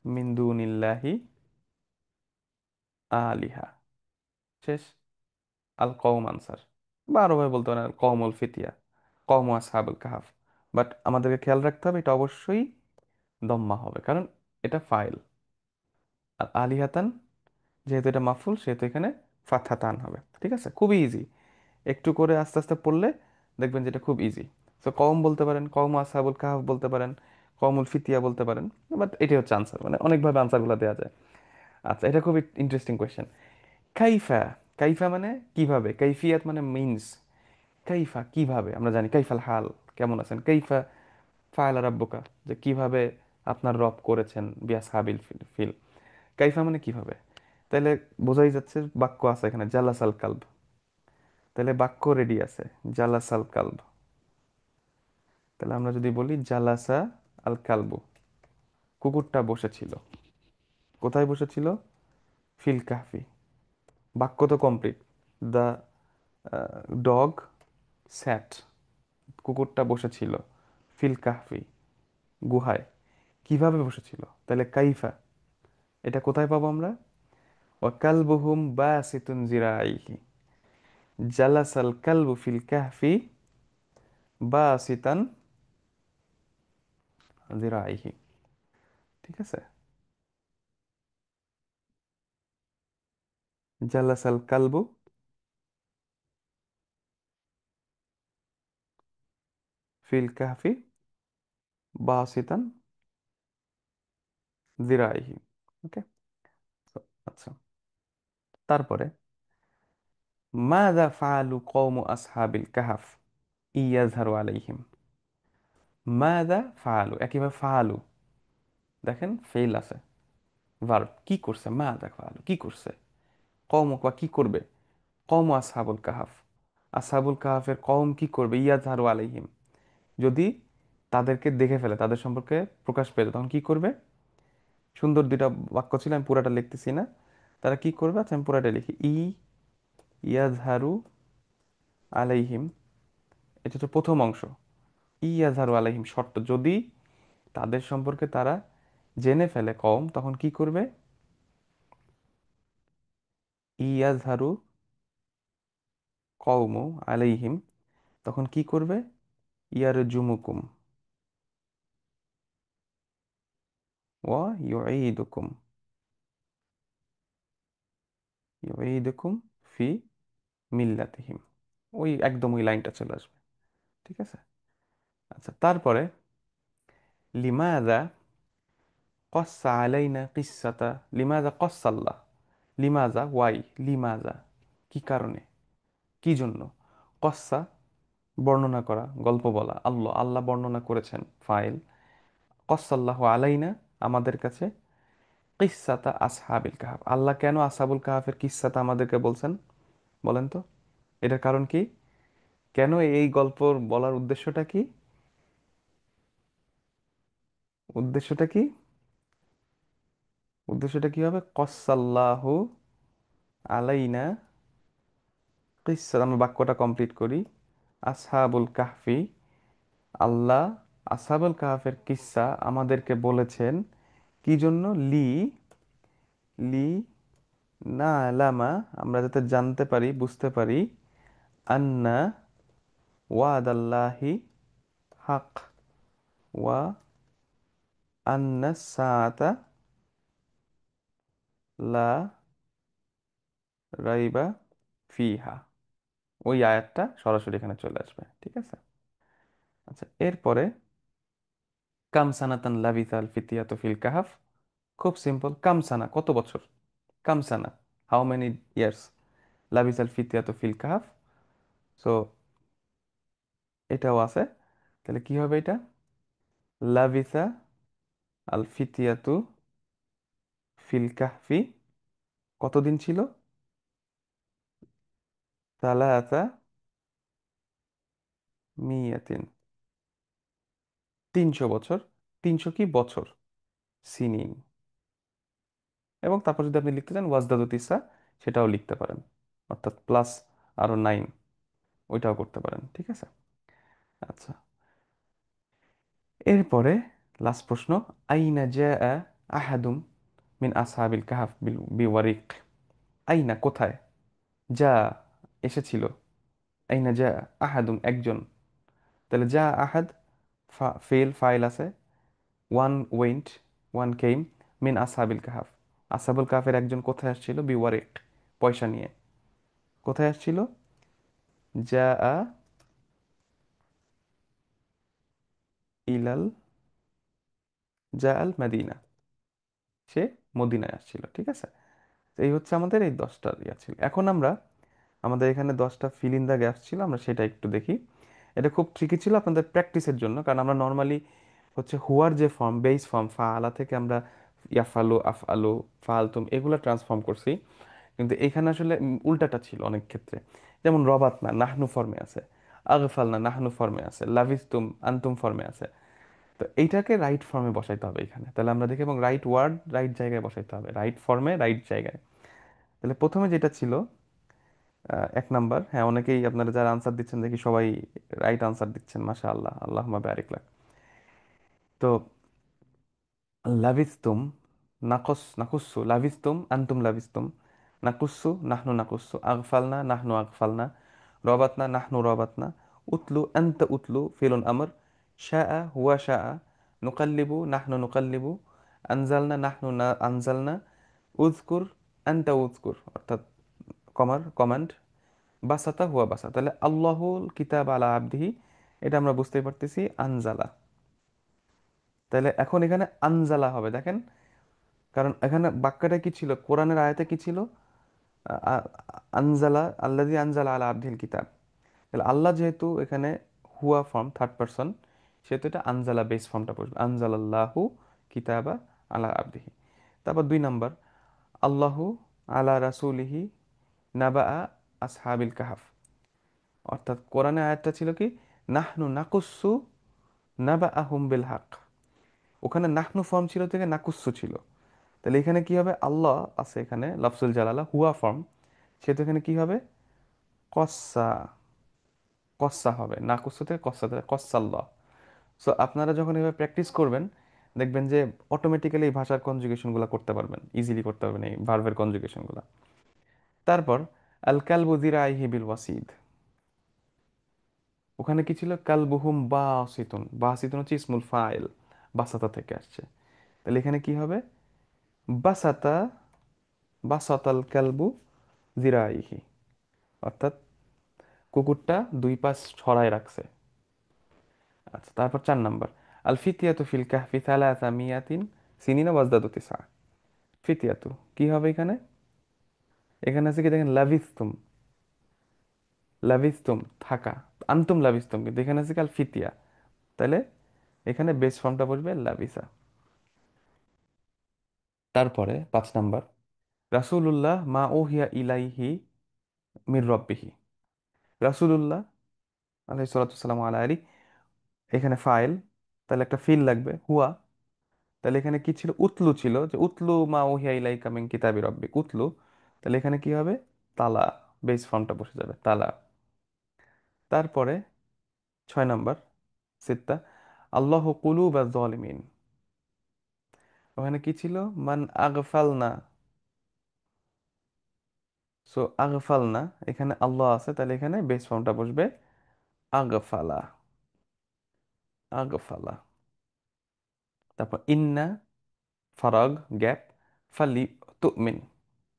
মিন দুনিল্লাহি আলিহা। শেষ, আল কওম আনসার, বা আরো ভাবে বলতে পারেন আল কওমুল ফিতিয়া, কওম আসহাবুল কাহাফ। বাট আমাদেরকে খেয়াল রাখতে হবে এটা অবশ্যই দম্মা হবে, কারণ এটা ফাইল। আর আলিহাতান, যেহেতু এটা মাফুল, সেহেতু এখানে ফাতহাতান হবে। ঠিক আছে, খুবই ইজি, একটু করে আস্তে আস্তে পড়লে দেখবেন যেটা খুব ইজি। সো কওম বলতে পারেন, কওম আসহাবুল কাহাফ বলতে পারেন, কওমুল ফিতিয়া বলতে পারেন, বাট এটাই হচ্ছে আনসার, মানে অনেকভাবে আনসারগুলো দেওয়া যায়। আচ্ছা, এটা খুবই ইন্টারেস্টিং কোয়েশ্চেন। কাইফা, কাইফা মানে কিভাবে, কাইফিয়াত মানে মিনস, কাইফা কিভাবে, আমরা জানি কাইফাল হাল, কেমন আছেন, কাইফা ফাআলা রাব্বুকা, যে কিভাবে আপনার রব করেছেন, বিআসহাবিল ফিল ফিল, কাইফা মানে কিভাবে। তাহলে বোঝাই যাচ্ছে বাক্য আছে এখানে, জালাসাল কালব, তাহলে বাক্য রেডি আছে, জালাসাল কালব। তাহলে আমরা যদি বলি জালাসা আল কালবু, কুকুরটা বসেছিল, কোথায় বসেছিল, ফিল কাহফি, বাক্য তো কমপ্লিট, দ্য ডগ স্যাট, কুকুরটা বসেছিল, ফিল কাহফি, গুহায়, কিভাবে বসেছিল, তাহলে কাইফা, এটা কোথায় পাবো আমরা, ওয়া কালবুহুম বাসিতুন জিরাইহি, জালাসাল কালবু ফিল কাহফি বাসিতান জিরাইহি। ঠিক আছে, জালাসাল কালবু ফিল কাহফি বাসিতান জিরাইহি। ওকে। আচ্ছা, তারপরে মাযা ফাআলু কওমু আসহাবিল কাহফ ইয়াজহারু আলাইহিম। মাযা ফাআলু, একইভাবে ফাআলু, দেখেন ফেইল আছে, ভার্ব কি করছে, মাযা ফাআলু কি করছে, কওমু বা কি করবে, কওমু আসহাবুল কাহাফ, আসহাবুল কাহাফের কওম কি করবে, ইয়াজহারু আলাইহিম, যদি তাদেরকে দেখে ফেলে, তাদের সম্পর্কে প্রকাশ পেলে তখন কি করবে। সুন্দর দুইটা বাক্য ছিল, আমি পুরাটা লিখতেছি না। তারা কি করবে, আচ্ছা আমি পুরাটা লিখি। ইয়াজহারু আলাইহিম, এটা হচ্ছে প্রথম অংশ। ইয়াজহারু আলাইহিম শর্ত, যদি তাদের সম্পর্কে তারা জেনে ফেলে কওম, তখন কি করবে। ইয়াজহারু কওমু আলাইহিম, তখন কি করবে। ইয়ারজুমুকুম ওয়া ইউঈদুকুম, ইউঈদুকুম ফি মিল্লাতিহিম। ওই একদম ওই লাইনটা চলে আসবে। ঠিক আছে। আচ্ছা, তারপরে লিমাযা কস্সা আলাইনা কিসসাতা, লিমাযা কস্সাল্লাহ, লিমাযা ওয়াই, লিমাযা কি কারণে, কি জন্য, কস্সা বর্ণনা করা, গল্প বলা, আল্লাহ আল্লাহ বর্ণনা করেছেন, ফাইল, কস্সাল্লাহু আলাইনা আমাদের কাছে, কিসসাতা আসহাবিল কাহাফ, আল্লাহ কেন আসহাবুল কাহাফের কিসসাটা আমাদেরকে বলছেন, বলেন তো, এটার কারণ কি, কেন এই গল্প বলার উদ্দেশ্যটা কি, উদ্দেশ্যটা কি, উদ্দেশ্যটা কি হবে, কসাল্লাহু আলাইনা কিসসা, আমরা বাক্যটা কমপ্লিট করি। আসহাবুল কাহফি, আল্লাহ আসহাবুল কাহফের কিসসা আমাদেরকে বলেছেন, কি জন্য, লি, লি না আলামা, আমরা যাতে জানতে পারি, বুঝতে পারি, আন্না ওয়াদাল্লাহি হক, ওয়া আন্না সাআতা লা রাইবা ফিহা। ওই আয়াতটা সরাসরি এখানে চলে আসবে। ঠিক আছে। আচ্ছা, এরপরে কাম সানাতান লাবিসাল ফিতিয়াতু ফিল কাহাফ, খুব সিম্পল, কাম সানা কত বছর, কাম সানা হাউ মেনি ইয়ার্স, লাবিসাল ফিতিয়াতু ফিল কাহাফ। সো এটাও আছে, তাহলে কি হবে এটা, লাবিসা আল ফিতিয়াতু ফিল কাহফি, কতদিন ছিল, সালাসা মিয়াতিন, 300 বছর, 300 কি বছর, সিনিন। এবং তারপর যদি আপনি লিখতে চান ওয়াজদাদু তিসা, সেটাও লিখতে পারেন, অর্থাৎ প্লাস আরো 9, ওইটাও করতে পারেন। ঠিক আছে। আচ্ছা, এরপরে লাস্ট প্রশ্ন, আইনা জাআ আহাদুম মিন আসহাবিল কাহাফ বিওয়ারিক, আইনা কোথায়, যা এসেছিল, আইনা যা আহাদুম একজন, তাহলে যা আহাদ ফেল ফাইল আছে, ওয়ান ওয়েন্ট, ওয়ান কেম, মিন আসহাবিল কাহাফ, আসহাবুল কাহাফের একজন কোথায় আসছিল, বিওয়ারিক পয়সা নিয়ে, কোথায় আসছিল, যা ইলাল, যা আল মাদিনা, সে মদিনায় আসছিল। ঠিক আছে। তো এই হচ্ছে আমাদের এই 10টা ইয়া ছিল। এখন আমরা আমাদের এখানে 10টা ফিল ইন দ্য গ্যাপস ছিল, আমরা সেটা একটু দেখি। এটা খুব ট্রিকি ছিল আপনাদের প্র্যাকটিসের জন্য, কারণ আমরা নর্মালি হচ্ছে হুয়ার যে ফর্ম, বেস ফর্ম ফাআলা থেকে আমরা ইয়াফালু, আফআলু, ফাআলতুম এগুলো ট্রান্সফর্ম করছি, কিন্তু এখানে আসলে উল্টাটা ছিল অনেক ক্ষেত্রে। যেমন রবাত না নাহনু ফর্মে আছে, আগফাল না নাহনু ফর্মে আছে, লাভিস্তুম আনতুম ফর্মে আছে। তো এইটাকে রাইট ফর্মে বসাইতে হবে এখানে, তাহলে আমরা দেখি, এবং রাইট ওয়ার্ড রাইট জায়গায় বসাইতে হবে, রাইট ফর্মে রাইট জায়গায়। তাহলে প্রথমে যেটা ছিল, 1 নাম্বার, হ্যাঁ অনেকেই আপনারা যারা আনসার দিচ্ছেন দেখি সবাই রাইট আনসার দিচ্ছেন, মাশা আল্লাহ, আল্লাহুম্মা বারিক লাক। তো লাভিস্তুম, নাকুসু লাভিস্তুম আনতুম লাভিস্তুম, নাকুসু নাহনু নাকুসু, আগফালনা নাহনু আগফালনা, রবাতনা নাহনু রবাতনা, উতলু আনতা উতলু ফিলুন আমর, শাআ হুয়া শাআ, নুকাল্লিবু নাহনু নুকাল্লিবু, আনজালনা নাহনু না আনজালনা, উযকুর আনতা উযকুর, অর্থাৎ কমান্ড, বাসাতা হুয়া বাসা, তাহলে আল্লাহুল কিতাব আলা আবদিহি, এটা আমরা বুঝতেই পারতেছি আনজালা। তাহলে এখন এখানে আনজালা হবে, দেখেন, কারণ এখানে বাক্যটা কি ছিল, কোরআনের আয়াতে কি ছিল, আ- আ- আনজালা, আল্লাযী আনজালা আলা আবদিল কিতাব। তাহলে আল্লাহ যেহেতু এখানে হুয়া ফর্ম থার্ড পারসন, সেহেতু এটা আনজালা বেস ফর্মটা বসবে, আনজালাল্লাহু কিতাবা আলা আবদিহি। তারপর 2 নাম্বার, আল্লাহু আলা রাসূলিহি নাবা আসহাবিল কাহাফ। অর্থাৎ কোরআনে আয়াতটা ছিল কি, নাহনু নাকুসু নাবা আহুম বিল হক। ওখানে নাহনু ফর্ম ছিল থেকে নাকুসু ছিল। তাহলে এখানে কি হবে, আল্লাহ আছে এখানে লফজুল জালালা হুয়া ফর্ম, সেহেতু এখানে কি হবে, কসা, কসা হবে, নাকুসু থেকে কসা, থেকে কসাল্লাহ। সো আপনারা যখন এভাবে প্র্যাকটিস করবেন, দেখবেন যে অটোমেটিক্যালি এই ভাষার কনজুগেশনগুলো করতে পারবেন, ইজিলি করতে পারবেন এই ভার্বের কনজুগেশনগুলো। তারপর আল কালবু যিরাইহি বিল ওয়াসিদ, ওখানে কি ছিল, কালবুহুম বাসিতুন, বাসিতুন হচ্ছে ইসমুল ফাইল, বাসাতা থেকে আসছে। তাহলে এখানে কি হবে, বাসাতা, বাসাতাল কালবু যিরাইহি, অর্থাৎ কুকুরটা 2 পাশ ছড়ায় রাখছে। আচ্ছা, তারপর 4 নাম্বার, আল ফিতিয়াতু ফিল কাহফি সালাসা মিয়াতিন সিনিনা ওয়াজদাদু তিসা। ফিতিয়াতু কি হবে এখানে, এখানে আছে কি দেখেন, লাভিস্তুম, লাভিস্তুম থাকা, আনতুম লাভিস্তুম, কিন্তু এখানে আছে কি আল ফিতিয়া। তাহলে এখানে বেস ফর্মটা বসবে লাভিসা। তারপরে 5 নাম্বার, রাসূলুল্লাহ মা ওহিয়া ইলাইহি মির রব্বিহি। রাসূলুল্লাহ আলাইহিস সালাতু ওয়াসসালামু আলা আলী, এখানে ফাইল, তাহলে একটা ফিল লাগবে হুয়া। তাহলে এখানে কি ছিল, উতলু ছিল, যে উতলু মা ওহিয়া ইলাইকা মিন কিতাবি রব্বিক, উতলু। তাহলে এখানে কি হবে, তালা, বেস ফর্মটা বসে যাবে তালা। তারপরে 6 নাম্বার, সিত্তা, আল্লাহ কুলুবা যালিমিন, ওখানে কি ছিল, মান আগফালনা। সো আগফালনা, এখানে আল্লাহ আছে, তাহলে এখানে বেস ফর্মটা বসবে আগফালা, আগফালা। তারপর ইন্না, ফারাগ, গ্যাপ, ফালি তুমিন।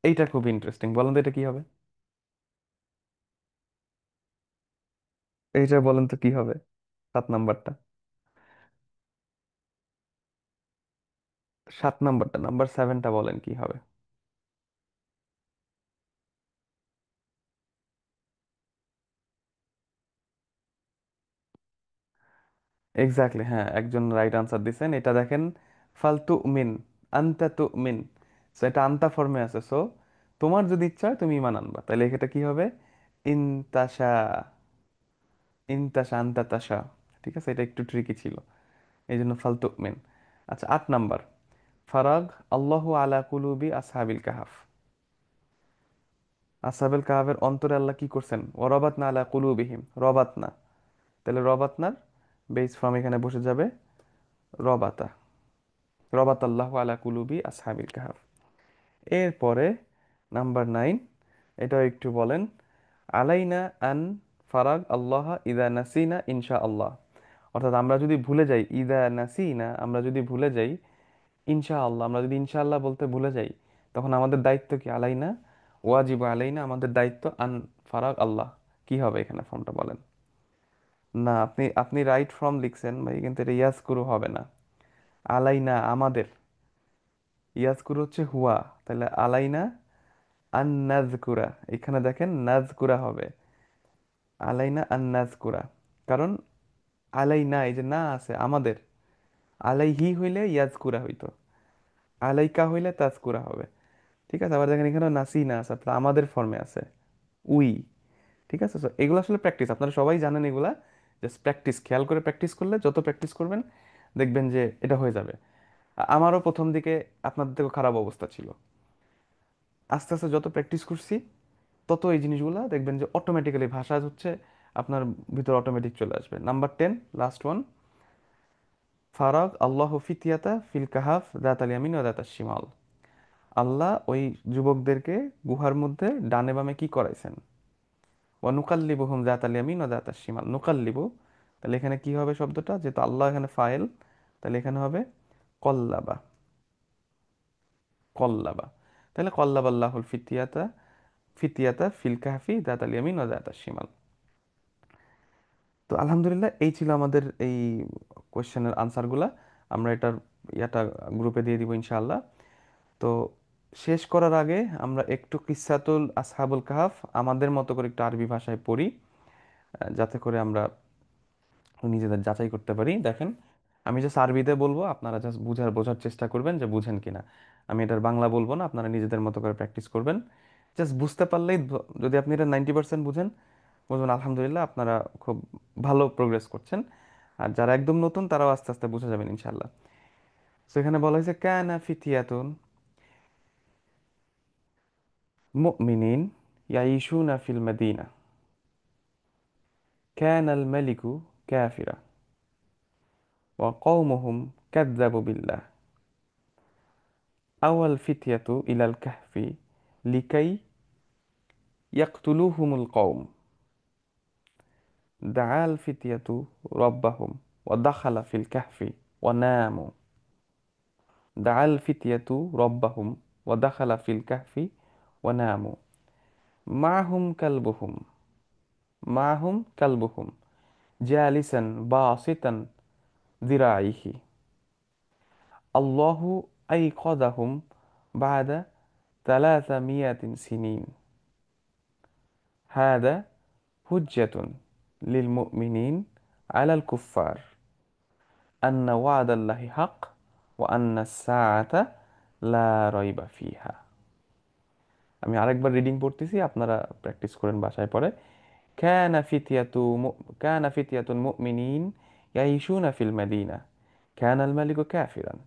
এইটা খুব ইন্টারেস্টিং, বলেন তো এটা কি হবে, এইটা বলেন তো কি হবে, 7 নাম্বারটা, 7 নাম্বারটা, নাম্বার 7টা বলেন কি হবে। এক্স্যাক্টলি, হ্যাঁ, একজন রাইট আনসার দিছেন, এটা দেখেন, ফাল তুমিন, আনতা তুমিন। সো এটা আনতা ফর্মে আছে, সো তোমার যদি ইচ্ছা হয় তুমি ইমান আনবা, তাহলে এটা কি হবে, ইনতাশা, ইনতাশা আনতা তাশা। ঠিক আছে, এটা একটু ট্রিকি ছিল, এই জন্য ফাল তুমিন। আচ্ছা, 8 নাম্বার, ফারাগ আল্লাহু আলা কুলুবি আসহাবিল কাহাফ। আসহাবিল কাহাফের অন্তরে আল্লাহ কি করছেন, ও রবাত না আলা কুলুবিহিম, রবাত না। তাহলে রবাতনার বেস ফর্ম এখানে বসে যাবে রবাতা, রবাত আল্লাহু আলা কুলুবি আসহাবিল কাহাফ। এরপরে নাম্বার 9, এটাও একটু বলেন, আলাইনা আন ফারাগ আল্লাহ ইদা নাসিনা ইনশা আল্লাহ। অর্থাৎ আমরা যদি ভুলে যাই, ইদা নাসিনা, আমরা যদি ভুলে যাই, ইনশা আল্লাহ, আমরা যদি ইনশা আল্লাহ বলতে ভুলে যাই, তখন আমাদের দায়িত্ব কি, আলাইনা, ওয়াজিব আলাইনা, আমাদের দায়িত্ব, আন ফারাগ আল্লাহ, কি হবে এখানে ফর্মটা বলেন। না, আপনি আপনি রাইট ফর্ম লিখছেন ভাই, কিন্তু এটা ইয়াজকুরু হবে না, আলাইনা আমাদের, ইয়াজকুরু হচ্ছে হুয়া, তাহলে আলাইনা আন নাজকুরা, এখানে দেখেন নাজকুরা হবে, আলাইনা আন নাজকুরা। কারণ আলাইনা, এই যে না আছে আমাদের, আলাইহি হইলে ইয়াজকুরা হইতো, আলাইকা হইলে তাজকুরা হবে। ঠিক আছে, আবার দেখেন এখানে নাসি না আছে, অর্থাৎ আমাদের ফর্মে আছে, উই। ঠিক আছে, তো এগুলো আসলে প্র্যাকটিস, আপনারা সবাই জানেন এগুলা, জাস্ট প্র্যাকটিস, খেয়াল করে প্র্যাকটিস করলে, যত প্র্যাকটিস করবেন দেখবেন যে এটা হয়ে যাবে। আমারও প্রথম দিকে আপনাদের থেকেও খারাপ অবস্থা ছিল, আস্তে আস্তে যত প্র্যাকটিস করছি, তত এই জিনিসগুলো দেখবেন যে অটোমেটিক্যালি ভাষা হচ্ছে আপনার ভিতর অটোমেটিক চলে আসবে। নাম্বার 10, লাস্ট ওয়ান, ফারাগ আল্লাহ ফিতিয়াতা ফিল কাহাফ দাত আল ইয়ামিন ও দাত আশ শিমাল। আল্লাহ ওই যুবকদেরকে গুহার মধ্যে ডানে বামে কি করাইছেন, ও নুকাল্লিবুহুম দাত আল ইয়ামিন ও দাত আশ শিমাল, নুকাল্লিবু। তাহলে এখানে কি হবে শব্দটা, যেহেতু আল্লাহ এখানে ফাইল, তাহলে এখানে হবে কল্লাবা, কল্লাবা। তাহলে কল্লাবা আল্লাহুল ফিতিয়াতা ফিতিয়াতা ফিল কাহফি দাতাল ইয়ামিন ওয়া দাতাল শিমাল। তো আলহামদুলিল্লাহ এই ছিল আমাদের এই কোয়েশ্চেনের আনসারগুলা। আমরা এটার ইয়াটা গ্রুপে দিয়ে দিব ইনশাআল্লাহ। তো শেষ করার আগে আমরা একটু কিসসাতুল আসহাবুল কাহাফ আমাদের মতো করে একটু আরবি ভাষায় পড়ি, যাতে করে আমরা নিজেদের যাচাই করতে পারি। দেখেন, আমি জাস্ট আরবিতে বলবো, আপনারা জাস্ট বোঝার চেষ্টা করবেন যে বুঝেন কিনা। আমি এটার বাংলা বলবো না, আপনারা নিজেদের মতো করে প্র্যাকটিস করবেন। জাস্ট বুঝতে পারলেই যদি আপনি এটা 90% বুঝেন, বুঝবেন আলহামদুলিল্লাহ আপনারা খুব ভালো প্রোগ্রেস করছেন। আর যারা একদম নতুন তারাও আস্তে আস্তে বুঝে যাবেন ইনশাল্লাহ। তো এখানে বলা হয়েছে কানা ফিতিয়াতুন মুমিনিন ইয়াইশুনা ফিল মাদিনা কানাল মালিকু কাফিরা ওয়া কওমুহুম কাযযাবু বিল্লাহ আওয়াল ফিতয়াতু ইলাল কাহফি লিকাই ইয়াকতুলুহুমুল কওম দাআল ফিতয়াতু রাব্বাহুম ওয়া দাখালা ফিল কাহফি ওয়া নামু দাআল ফিতয়াতু রাব্বাহুম ওয়া দাখালা ফিল কাহফি ওয়া নামু মাহুম কালবুহুম মাহুম কালবুহুম জালিসান বাসিতান দিরাইহি আল্লাহু আইকাদাহুম বাদা 300 সিনিন হাদা হুজ্জাতুন লিল মুমিনিন আলাল কুফার আন্না ওয়াদাল্লাহি হক ওয়া আন্না সাআতা লা রাইবা ফিহা। আমি আরেকবার রিডিং পড়তেছি, আপনারা প্র্যাকটিস করেন বাসায় পড়ে। কানা ফিতয়াতু কানা ফিতয়াতুন মুমিনিন ইয়াইশুনা ফিল মাদিনা কানাল মালিকু কাফিরান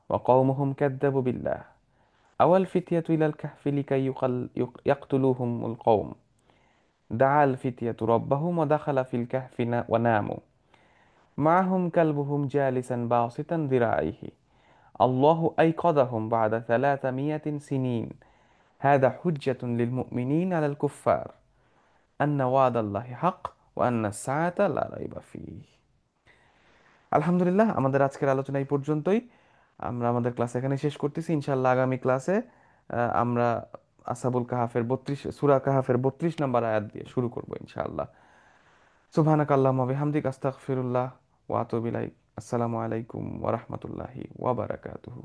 ওয়া কওমুহুম কাযযাবু বিল্লাহ আওয়াল ফিতয়াতু ইলাল কাহফি লিকাই ইয়াকতুলুহুমুল কওম দাআল ফিতয়াতু রাব্বাহুম ওয়া দাখালা ফিল কাহফি ওয়া নামু معهم كلبهم جالسا باسطا ذراعيه الله أيقظهم بعد 300 سنين هذا حجة للمؤمنين على الكفار أن وعد الله حق وأن الساعة لا ريب فيه। আলহামদুলিল্লাহ আমাদের আজকের আলোচনা এই পর্যন্তই। আমরা আমাদের ক্লাস এখানে শেষ করতেছি। ইনশাআল্লাহ আগামী ক্লাসে আমরা আসাবুল কাহাফের 32 সূরা কাহাফের 32 নম্বর আয়াত দিয়ে শুরু করব ইনশাআল্লাহ। সুবহানাক আল্লাহুম্মা বিহামদিক আস্তাগফিরুল্লাহ ওয়া আতুবু ইলাইক। আসসালামু আলাইকুম ওয়া রাহমাতুল্লাহি ওয়া বারাকাতুহু।